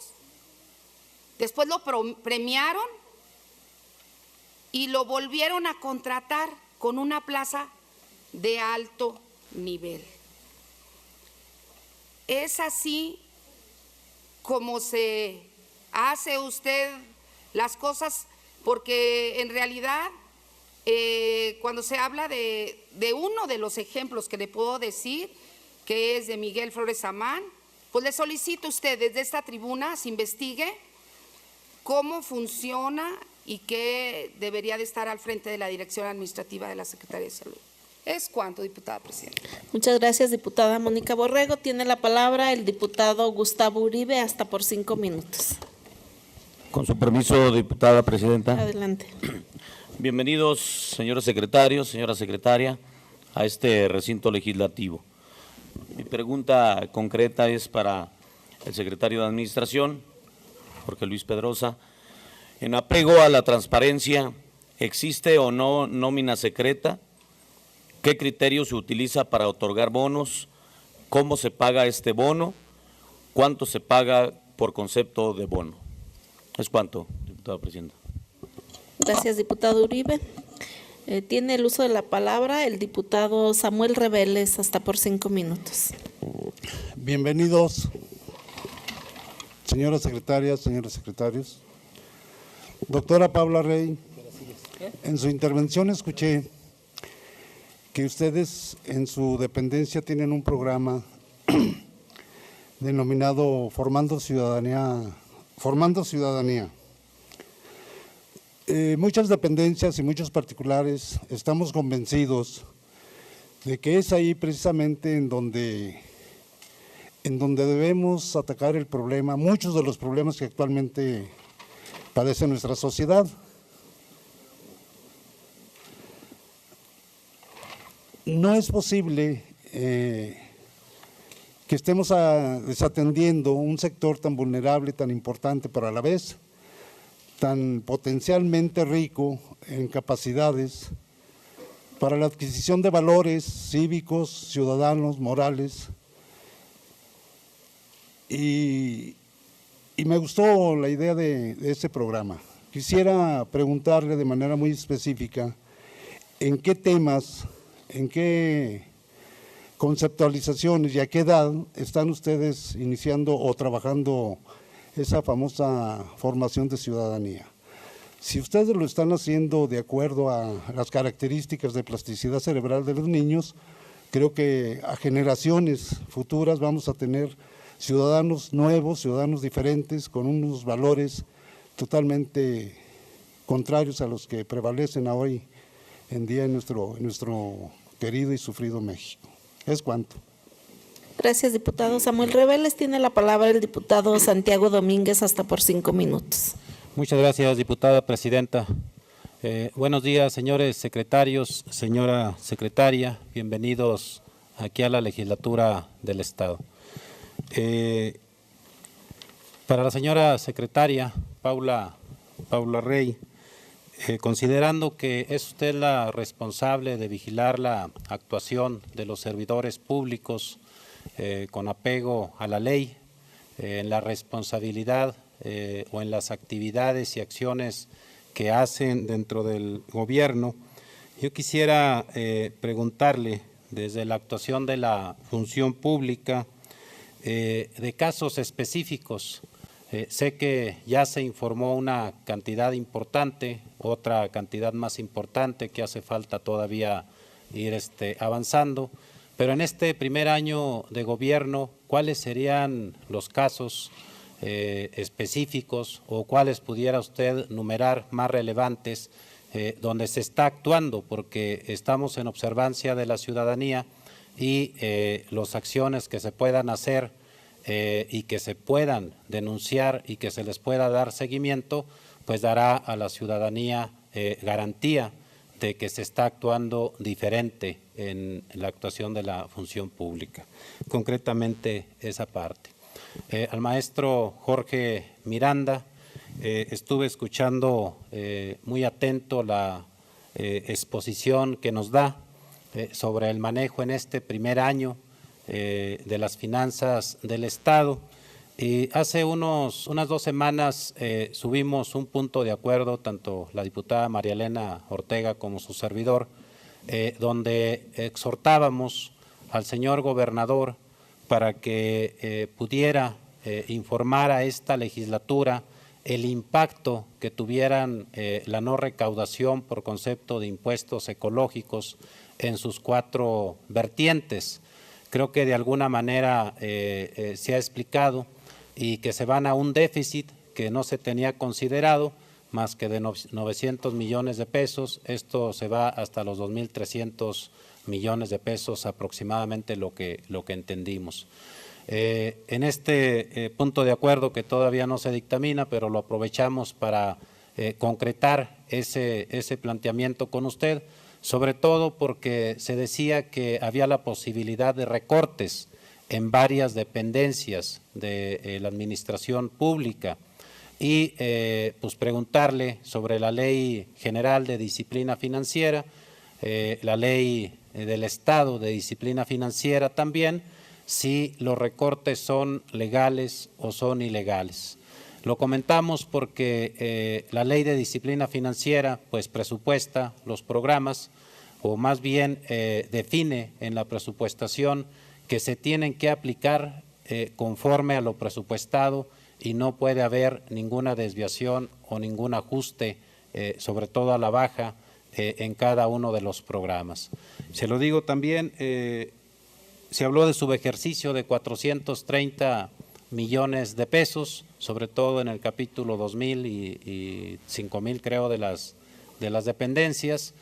después lo premiaron y lo volvieron a contratar con una plaza de alto nivel. ¿Es así como se hace usted las cosas? Porque en realidad, cuando se habla de uno de los ejemplos que le puedo decir, que es de Miguel Flores Samán, pues le solicito a usted desde esta tribuna se investigue cómo funciona y qué debería de estar al frente de la Dirección Administrativa de la Secretaría de Salud. ¿Es cuánto, diputada presidenta? Muchas gracias, diputada Mónica Borrego. Tiene la palabra el diputado Gustavo Uribe, hasta por 5 minutos. Con su permiso, diputada presidenta. Adelante. Bienvenidos, señores secretarios, señora secretaria, a este recinto legislativo. Mi pregunta concreta es para el secretario de Administración, Jorge Luis Pedrosa. En apego a la transparencia, ¿existe o no nómina secreta? ¿Qué criterio se utiliza para otorgar bonos? ¿Cómo se paga este bono? ¿Cuánto se paga por concepto de bono? ¿Es cuánto, diputada presidenta? Gracias, diputado Uribe. Tiene el uso de la palabra el diputado Samuel Reveles, hasta por 5 minutos. Bienvenidos, señoras secretarias, señores secretarios. Doctora Paula Rey, en su intervención escuché que ustedes en su dependencia tienen un programa denominado Formando Ciudadanía. Muchas dependencias y muchos particulares estamos convencidos de que es ahí precisamente en donde debemos atacar el problema, muchos de los problemas que actualmente padece nuestra sociedad. No es posible que estemos desatendiendo un sector tan vulnerable, tan importante, pero a la vez tan potencialmente rico en capacidades para la adquisición de valores cívicos, ciudadanos, morales. Y me gustó la idea de este programa. Quisiera preguntarle de manera muy específica en qué temas, en qué conceptualizaciones y a qué edad están ustedes iniciando o trabajando esa famosa formación de ciudadanía. Si ustedes lo están haciendo de acuerdo a las características de plasticidad cerebral de los niños, creo que a generaciones futuras vamos a tener ciudadanos nuevos, ciudadanos diferentes, con unos valores totalmente contrarios a los que prevalecen hoy en día en nuestro querido y sufrido México. ¿Es cuánto? Gracias, diputado Samuel Reveles. Tiene la palabra el diputado Santiago Domínguez, hasta por 5 minutos. Muchas gracias, diputada presidenta. Buenos días, señores secretarios, señora secretaria, bienvenidos aquí a la legislatura del Estado. Para la señora secretaria, Paula Rey, considerando que es usted la responsable de vigilar la actuación de los servidores públicos con apego a la ley, en la responsabilidad o en las actividades y acciones que hacen dentro del gobierno, yo quisiera preguntarle desde la actuación de la función pública de casos específicos. Sé que ya se informó una cantidad importante, otra cantidad más importante que hace falta todavía ir avanzando, pero en este primer año de gobierno, ¿cuáles serían los casos específicos o cuáles pudiera usted numerar más relevantes donde se está actuando? Porque estamos en observancia de la ciudadanía y las acciones que se puedan hacer y que se puedan denunciar y que se les pueda dar seguimiento, pues dará a la ciudadanía garantía de que se está actuando diferente en la actuación de la función pública. Concretamente esa parte. Al maestro Jorge Miranda, estuve escuchando muy atento la exposición que nos da sobre el manejo en este primer año de las finanzas del Estado. Y hace unas 2 semanas subimos un punto de acuerdo, tanto la diputada María Elena Ortega como su servidor, donde exhortábamos al señor gobernador para que pudiera informar a esta legislatura el impacto que tuvieran la no recaudación por concepto de impuestos ecológicos en sus 4 vertientes. Creo que de alguna manera se ha explicado y que se van a un déficit que no se tenía considerado, más que de 900 millones de pesos, esto se va hasta los 2.300 millones de pesos aproximadamente lo que entendimos. En este punto de acuerdo que todavía no se dictamina, pero lo aprovechamos para concretar ese planteamiento con usted, sobre todo porque se decía que había la posibilidad de recortes en varias dependencias de la administración pública y pues preguntarle sobre la Ley General de Disciplina Financiera, la Ley del Estado de Disciplina Financiera también, si los recortes son legales o son ilegales. Lo comentamos porque la Ley de Disciplina Financiera pues presupuesta los programas o más bien define en la presupuestación que se tienen que aplicar conforme a lo presupuestado y no puede haber ninguna desviación o ningún ajuste, sobre todo a la baja, en cada uno de los programas. Se lo digo también, se habló de subejercicio de 430 millones de pesos, sobre todo en el capítulo 2000 y 5000 creo de las dependencias.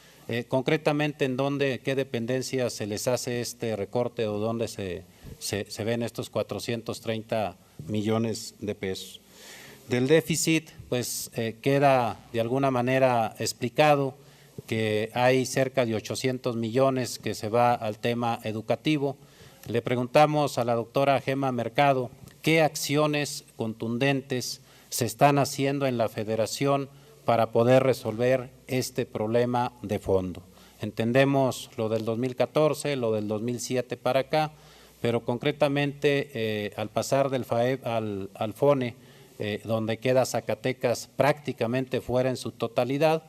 Concretamente, ¿en dónde, qué dependencias se les hace este recorte o dónde se ven estos 430 millones de pesos? Del déficit, pues queda de alguna manera explicado que hay cerca de 800 millones que se va al tema educativo. Le preguntamos a la doctora Gema Mercado qué acciones contundentes se están haciendo en la Federación para poder resolver este problema de fondo. Entendemos lo del 2014, lo del 2007 para acá, pero concretamente al pasar del FAEP al FONE, donde queda Zacatecas prácticamente fuera en su totalidad,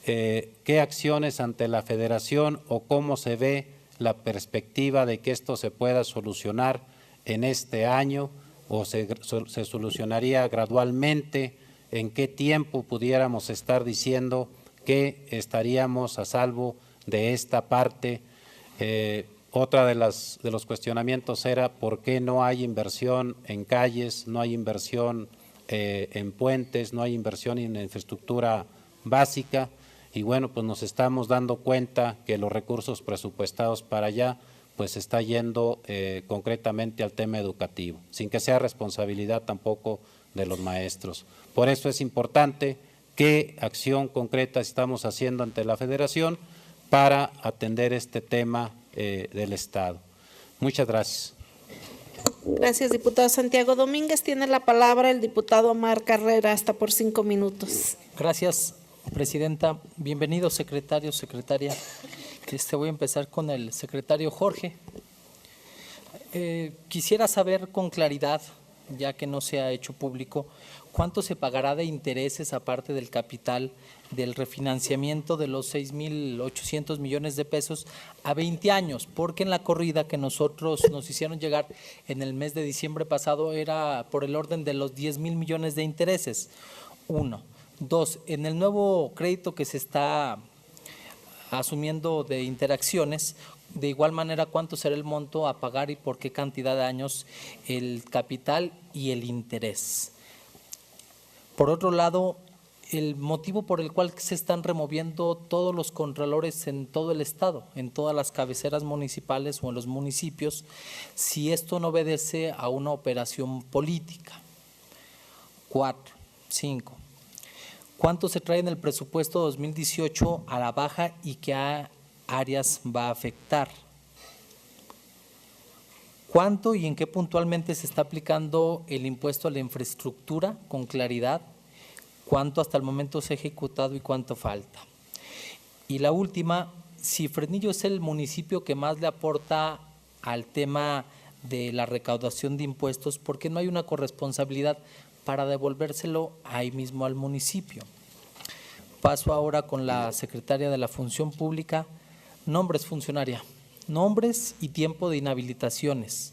¿qué acciones ante la Federación o cómo se ve la perspectiva de que esto se pueda solucionar en este año o se solucionaría gradualmente? ¿En qué tiempo pudiéramos estar diciendo que estaríamos a salvo de esta parte? Otra de los cuestionamientos era por qué no hay inversión en calles, no hay inversión en puentes, no hay inversión en infraestructura básica. Y bueno, pues nos estamos dando cuenta que los recursos presupuestados para allá pues está yendo concretamente al tema educativo, sin que sea responsabilidad tampoco de los maestros. Por eso es importante qué acción concreta estamos haciendo ante la Federación para atender este tema del Estado. Muchas gracias. Gracias, diputado Santiago Domínguez. Tiene la palabra el diputado Omar Carrera, hasta por 5 minutos. Gracias, presidenta. Bienvenido, secretario, secretaria. Voy a empezar con el secretario Jorge. Quisiera saber con claridad, ya que no se ha hecho público, cuánto se pagará de intereses aparte del capital del refinanciamiento de los 6.800 millones de pesos a 20 años, porque en la corrida que nosotros nos hicieron llegar en el mes de diciembre pasado era por el orden de los 10,000 millones de intereses. 1. 2. En el nuevo crédito que se está asumiendo de interacciones, de igual manera, ¿cuánto será el monto a pagar y por qué cantidad de años el capital y el interés? Por otro lado, el motivo por el cual se están removiendo todos los contralores en todo el Estado, en todas las cabeceras municipales o en los municipios, si esto no obedece a una operación política. 4. 5. ¿Cuánto se trae en el presupuesto 2018 a la baja y qué áreas va a afectar? ¿Cuánto y en qué puntualmente se está aplicando el impuesto a la infraestructura con claridad? ¿Cuánto hasta el momento se ha ejecutado y cuánto falta? Y la última, si Fresnillo es el municipio que más le aporta al tema de la recaudación de impuestos, ¿por qué no hay una corresponsabilidad para devolvérselo ahí mismo al municipio? Paso ahora con la secretaria de la Función Pública. Nombres, funcionaria. Nombres y tiempo de inhabilitaciones.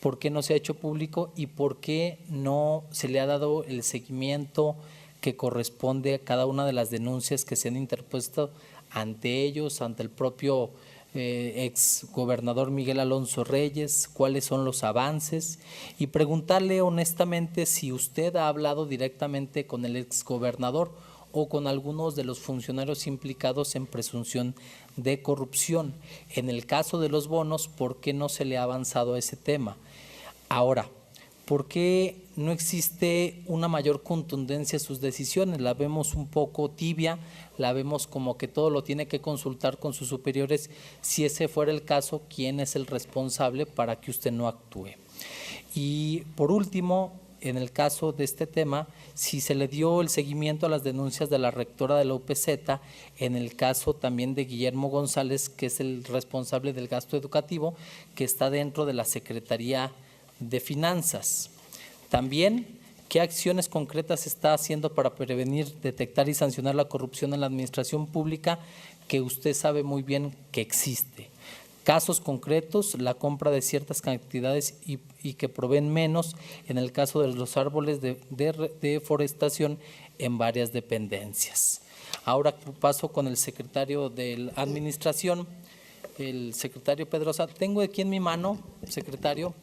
¿Por qué no se ha hecho público y por qué no se le ha dado el seguimiento que corresponde a cada una de las denuncias que se han interpuesto ante ellos, ante el propio ex gobernador Miguel Alonso Reyes? ¿Cuáles son los avances? Y preguntarle honestamente si usted ha hablado directamente con el ex gobernador o con algunos de los funcionarios implicados en presunción de corrupción. En el caso de los bonos, ¿por qué no se le ha avanzado a ese tema? Ahora, ¿por qué no existe una mayor contundencia en sus decisiones? La vemos un poco tibia, la vemos como que todo lo tiene que consultar con sus superiores. Si ese fuera el caso, ¿quién es el responsable para que usted no actúe? Y por último, en el caso de este tema, si se le dio el seguimiento a las denuncias de la rectora de la UPZ, en el caso también de Guillermo González, que es el responsable del gasto educativo, que está dentro de la Secretaría de Finanzas. También, ¿qué acciones concretas se está haciendo para prevenir, detectar y sancionar la corrupción en la administración pública, que usted sabe muy bien que existe? Casos concretos, la compra de ciertas cantidades y que proveen menos en el caso de los árboles de deforestación en varias dependencias. Ahora paso con el secretario de la Administración, el secretario Pedrosa. Tengo aquí en mi mano, secretario,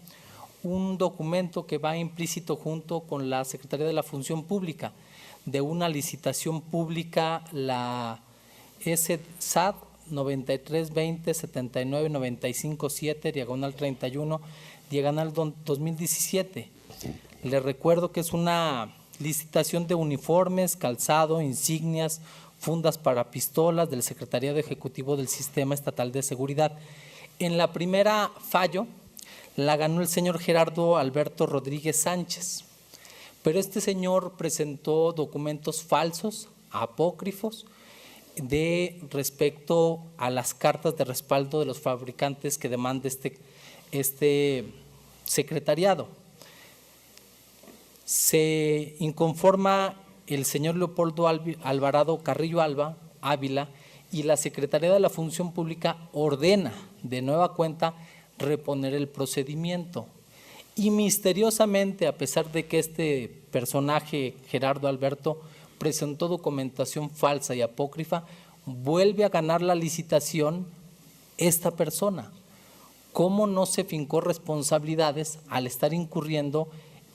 un documento que va implícito junto con la Secretaría de la Función Pública de una licitación pública, la SAT 9320 79 95 7 diagonal 31 diagonal 2017. Le recuerdo que es una licitación de uniformes, calzado, insignias, fundas para pistolas del Secretariado Ejecutivo del Sistema Estatal de Seguridad. En la primera fallo la ganó el señor Gerardo Alberto Rodríguez Sánchez, pero este señor presentó documentos falsos, apócrifos, de respecto a las cartas de respaldo de los fabricantes que demanda este secretariado. Se inconforma el señor Leopoldo Alvarado Carrillo Ávila y la Secretaría de la Función Pública ordena de nueva cuenta reponer el procedimiento. Y misteriosamente, a pesar de que este personaje, Gerardo Alberto, presentó documentación falsa y apócrifa, vuelve a ganar la licitación esta persona. ¿Cómo no se fincó responsabilidades al estar incurriendo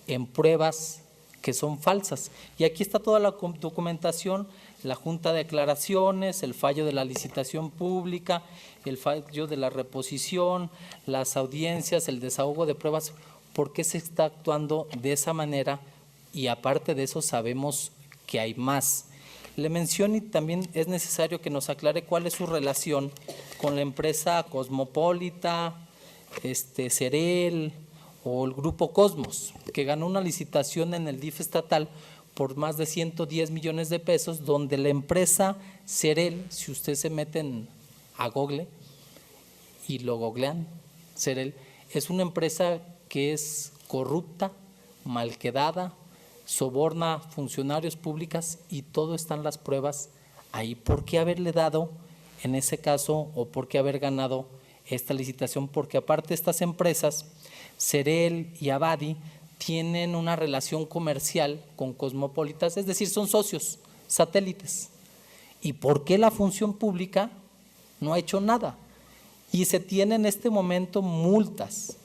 en pruebas que son falsas? Y aquí está toda la documentación, la junta de declaraciones, el fallo de la licitación pública, el fallo de la reposición, las audiencias, el desahogo de pruebas. ¿Por qué se está actuando de esa manera? Y aparte de eso sabemos que hay más. Le menciono y también es necesario que nos aclare cuál es su relación con la empresa Cosmopolita, Cerel o el Grupo Cosmos, que ganó una licitación en el DIF estatal por más de 110 millones de pesos, donde la empresa Cerel, si usted se meten a Google y lo googlean, Cerel es una empresa que es corrupta, malquedada, soborna funcionarios públicos y todo están las pruebas ahí. ¿Por qué haberle dado en ese caso o por qué haber ganado esta licitación? Porque aparte estas empresas, Cerel y Abadi, tienen una relación comercial con Cosmopolitas, es decir, son socios, satélites. ¿Y por qué la Función Pública no ha hecho nada? Y se tienen en este momento multas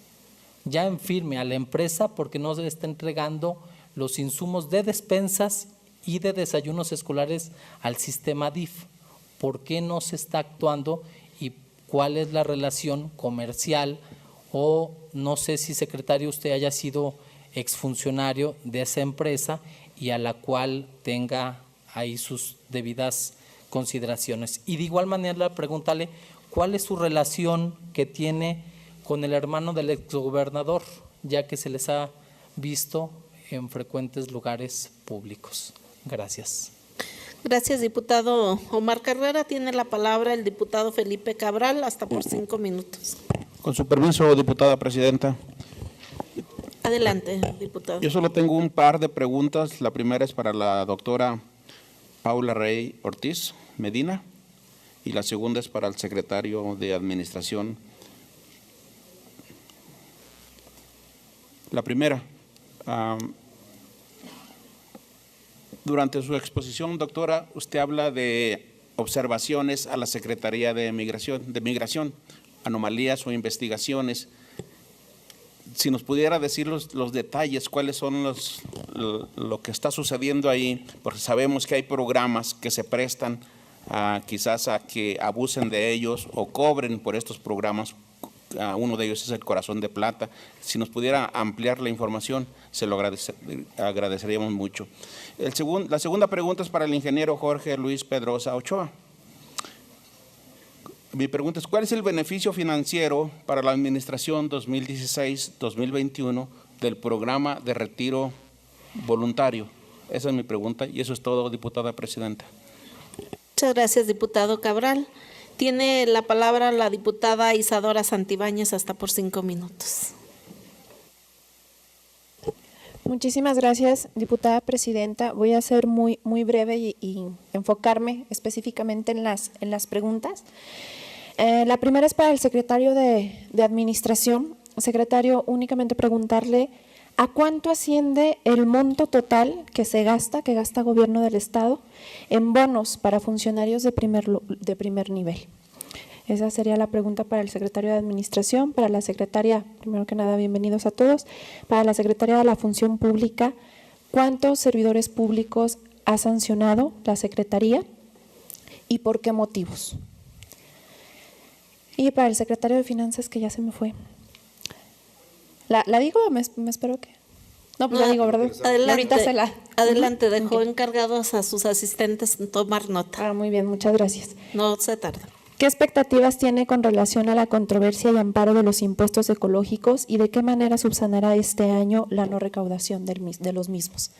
ya en firme a la empresa porque no se le está entregando los insumos de despensas y de desayunos escolares al sistema DIF. ¿Por qué no se está actuando y cuál es la relación comercial? O no sé si, secretario, usted haya sido exfuncionario de esa empresa y a la cual tenga ahí sus debidas consideraciones. Y de igual manera preguntarle cuál es su relación que tiene con el hermano del exgobernador, ya que se les ha visto en frecuentes lugares públicos. Gracias. Gracias, diputado Omar Carrera. Tiene la palabra el diputado Felipe Cabral, hasta por 5 minutos. Con su permiso, diputada presidenta. Adelante, diputado. Yo solo tengo un par de preguntas. La primera es para la doctora Paula Rey Ortiz Medina y la segunda es para el secretario de Administración. La primera, durante su exposición, doctora, usted habla de observaciones a la Secretaría de Migración, anomalías o investigaciones. Si nos pudiera decir los detalles, cuáles son lo que está sucediendo ahí, porque sabemos que hay programas que se prestan quizás a que abusen de ellos o cobren por estos programas uno de ellos es el Corazón de Plata. Si nos pudiera ampliar la información, se lo agradeceríamos mucho. La segunda pregunta es para el ingeniero Jorge Luis Pedrosa Ochoa. Mi pregunta es, ¿cuál es el beneficio financiero para la administración 2016-2021 del programa de retiro voluntario? Esa es mi pregunta y eso es todo, diputada presidenta. Muchas gracias, diputado Cabral. Tiene la palabra la diputada Isadora Santibáñez hasta por 5 minutos. Muchísimas gracias, diputada presidenta. Voy a ser muy breve y enfocarme específicamente en las preguntas. La primera es para el secretario de Administración. Secretario, únicamente preguntarle ¿a cuánto asciende el monto total que gasta Gobierno del Estado en bonos para funcionarios de primer nivel? Esa sería la pregunta para el secretario de Administración. Para la secretaria, primero que nada, bienvenidos a todos. Para la secretaria de la Función Pública, ¿cuántos servidores públicos ha sancionado la Secretaría y por qué motivos? Y para el secretario de Finanzas, que ya se me fue. ¿La digo o me espero que? No, pues la digo, ¿verdad? Adelante, ahorita adelante, dejó encargados a sus asistentes tomar nota. Muy bien, muchas gracias. No se tarda. ¿Qué expectativas tiene con relación a la controversia y amparo de los impuestos ecológicos y de qué manera subsanará este año la no recaudación de los mismos?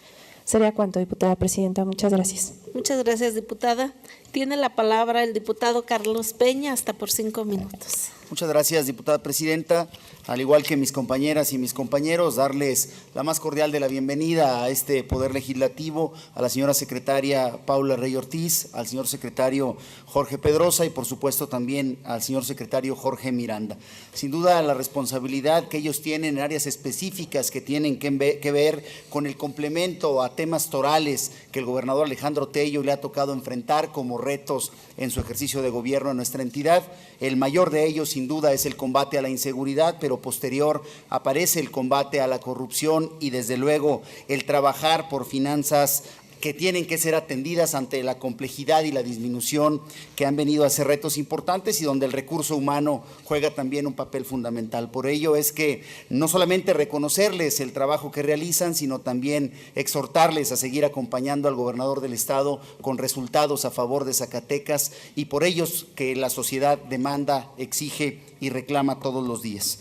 Sería cuanto, diputada presidenta. Muchas gracias. Muchas gracias, diputada. Tiene la palabra el diputado Carlos Peña hasta por 5 minutos. Muchas gracias, diputada presidenta. Al igual que mis compañeras y mis compañeros, darles la más cordial de la bienvenida a este Poder Legislativo, a la señora secretaria Paula Rey Ortiz, al señor secretario Jorge Pedrosa y por supuesto también al señor secretario Jorge Miranda. Sin duda la responsabilidad que ellos tienen en áreas específicas que tienen que ver con el complemento a temas torales que el gobernador Alejandro Tello le ha tocado enfrentar como retos en su ejercicio de gobierno en nuestra entidad. El mayor de ellos sin duda es el combate a la inseguridad, pero posterior aparece el combate a la corrupción y desde luego el trabajar por finanzas que tienen que ser atendidas ante la complejidad y la disminución que han venido a ser retos importantes y donde el recurso humano juega también un papel fundamental. Por ello es que no solamente reconocerles el trabajo que realizan, sino también exhortarles a seguir acompañando al gobernador del estado con resultados a favor de Zacatecas y por ellos que la sociedad demanda, exige y reclama todos los días.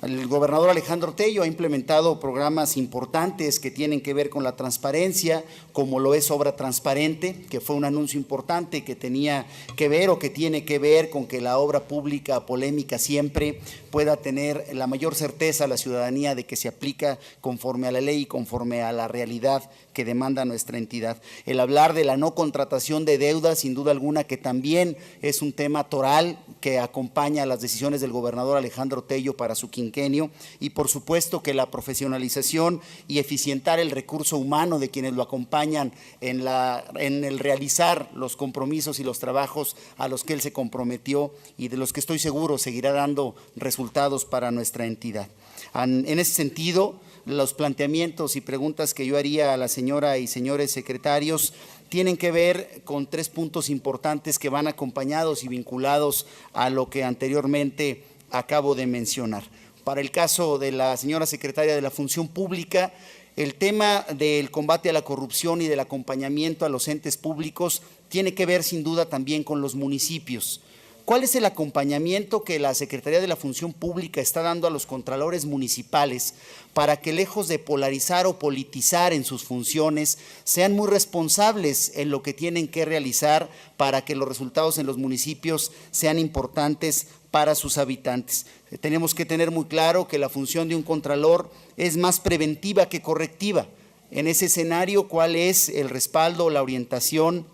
El gobernador Alejandro Tello ha implementado programas importantes que tienen que ver con la transparencia, como lo es Obra Transparente, que fue un anuncio importante que tenía que ver o que tiene que ver con que la obra pública polémica siempre pueda tener la mayor certeza a la ciudadanía de que se aplica conforme a la ley y conforme a la realidad que demanda nuestra entidad. El hablar de la no contratación de deuda, sin duda alguna que también es un tema toral que acompaña las decisiones del gobernador Alejandro Tello para su quinquenio y por supuesto que la profesionalización y eficientar el recurso humano de quienes lo acompañan en el realizar los compromisos y los trabajos a los que él se comprometió y de los que estoy seguro seguirá dando resultados para nuestra entidad. En ese sentido, los planteamientos y preguntas que yo haría a la señora y señores secretarios tienen que ver con 3 puntos importantes que van acompañados y vinculados a lo que anteriormente acabo de mencionar. Para el caso de la señora secretaria de la Función Pública, el tema del combate a la corrupción y del acompañamiento a los entes públicos tiene que ver sin duda también con los municipios. ¿Cuál es el acompañamiento que la Secretaría de la Función Pública está dando a los contralores municipales para que lejos de polarizar o politizar en sus funciones, sean muy responsables en lo que tienen que realizar para que los resultados en los municipios sean importantes para sus habitantes? Tenemos que tener muy claro que la función de un contralor es más preventiva que correctiva. En ese escenario, ¿cuál es el respaldo o la orientación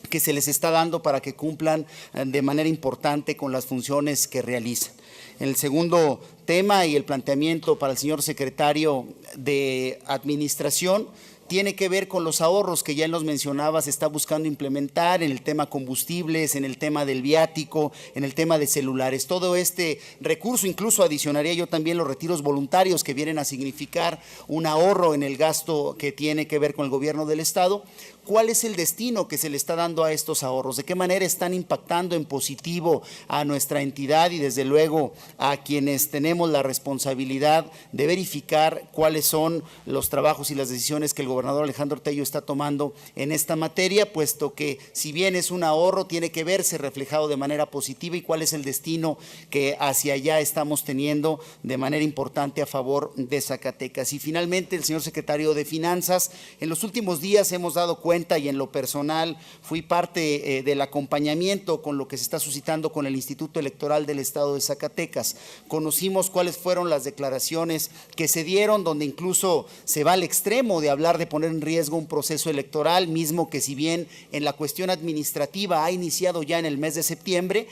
que se les está dando para que cumplan de manera importante con las funciones que realizan? El segundo tema y el planteamiento para el señor secretario de Administración tiene que ver con los ahorros que ya él nos mencionaba, se está buscando implementar en el tema combustibles, en el tema del viático, en el tema de celulares. Todo este recurso, incluso adicionaría yo también los retiros voluntarios que vienen a significar un ahorro en el gasto que tiene que ver con el gobierno del estado, ¿cuál es el destino que se le está dando a estos ahorros? ¿De qué manera están impactando en positivo a nuestra entidad y desde luego a quienes tenemos la responsabilidad de verificar cuáles son los trabajos y las decisiones que el gobernador Alejandro Tello está tomando en esta materia, puesto que si bien es un ahorro, tiene que verse reflejado de manera positiva y cuál es el destino que hacia allá estamos teniendo de manera importante a favor de Zacatecas. Y finalmente, el señor secretario de Finanzas, en los últimos días hemos dado cuenta y en lo personal fui parte del acompañamiento con lo que se está suscitando con el Instituto Electoral del Estado de Zacatecas. Conocimos cuáles fueron las declaraciones que se dieron, donde incluso se va al extremo de hablar de poner en riesgo un proceso electoral, mismo que si bien en la cuestión administrativa ha iniciado ya en el mes de septiembre,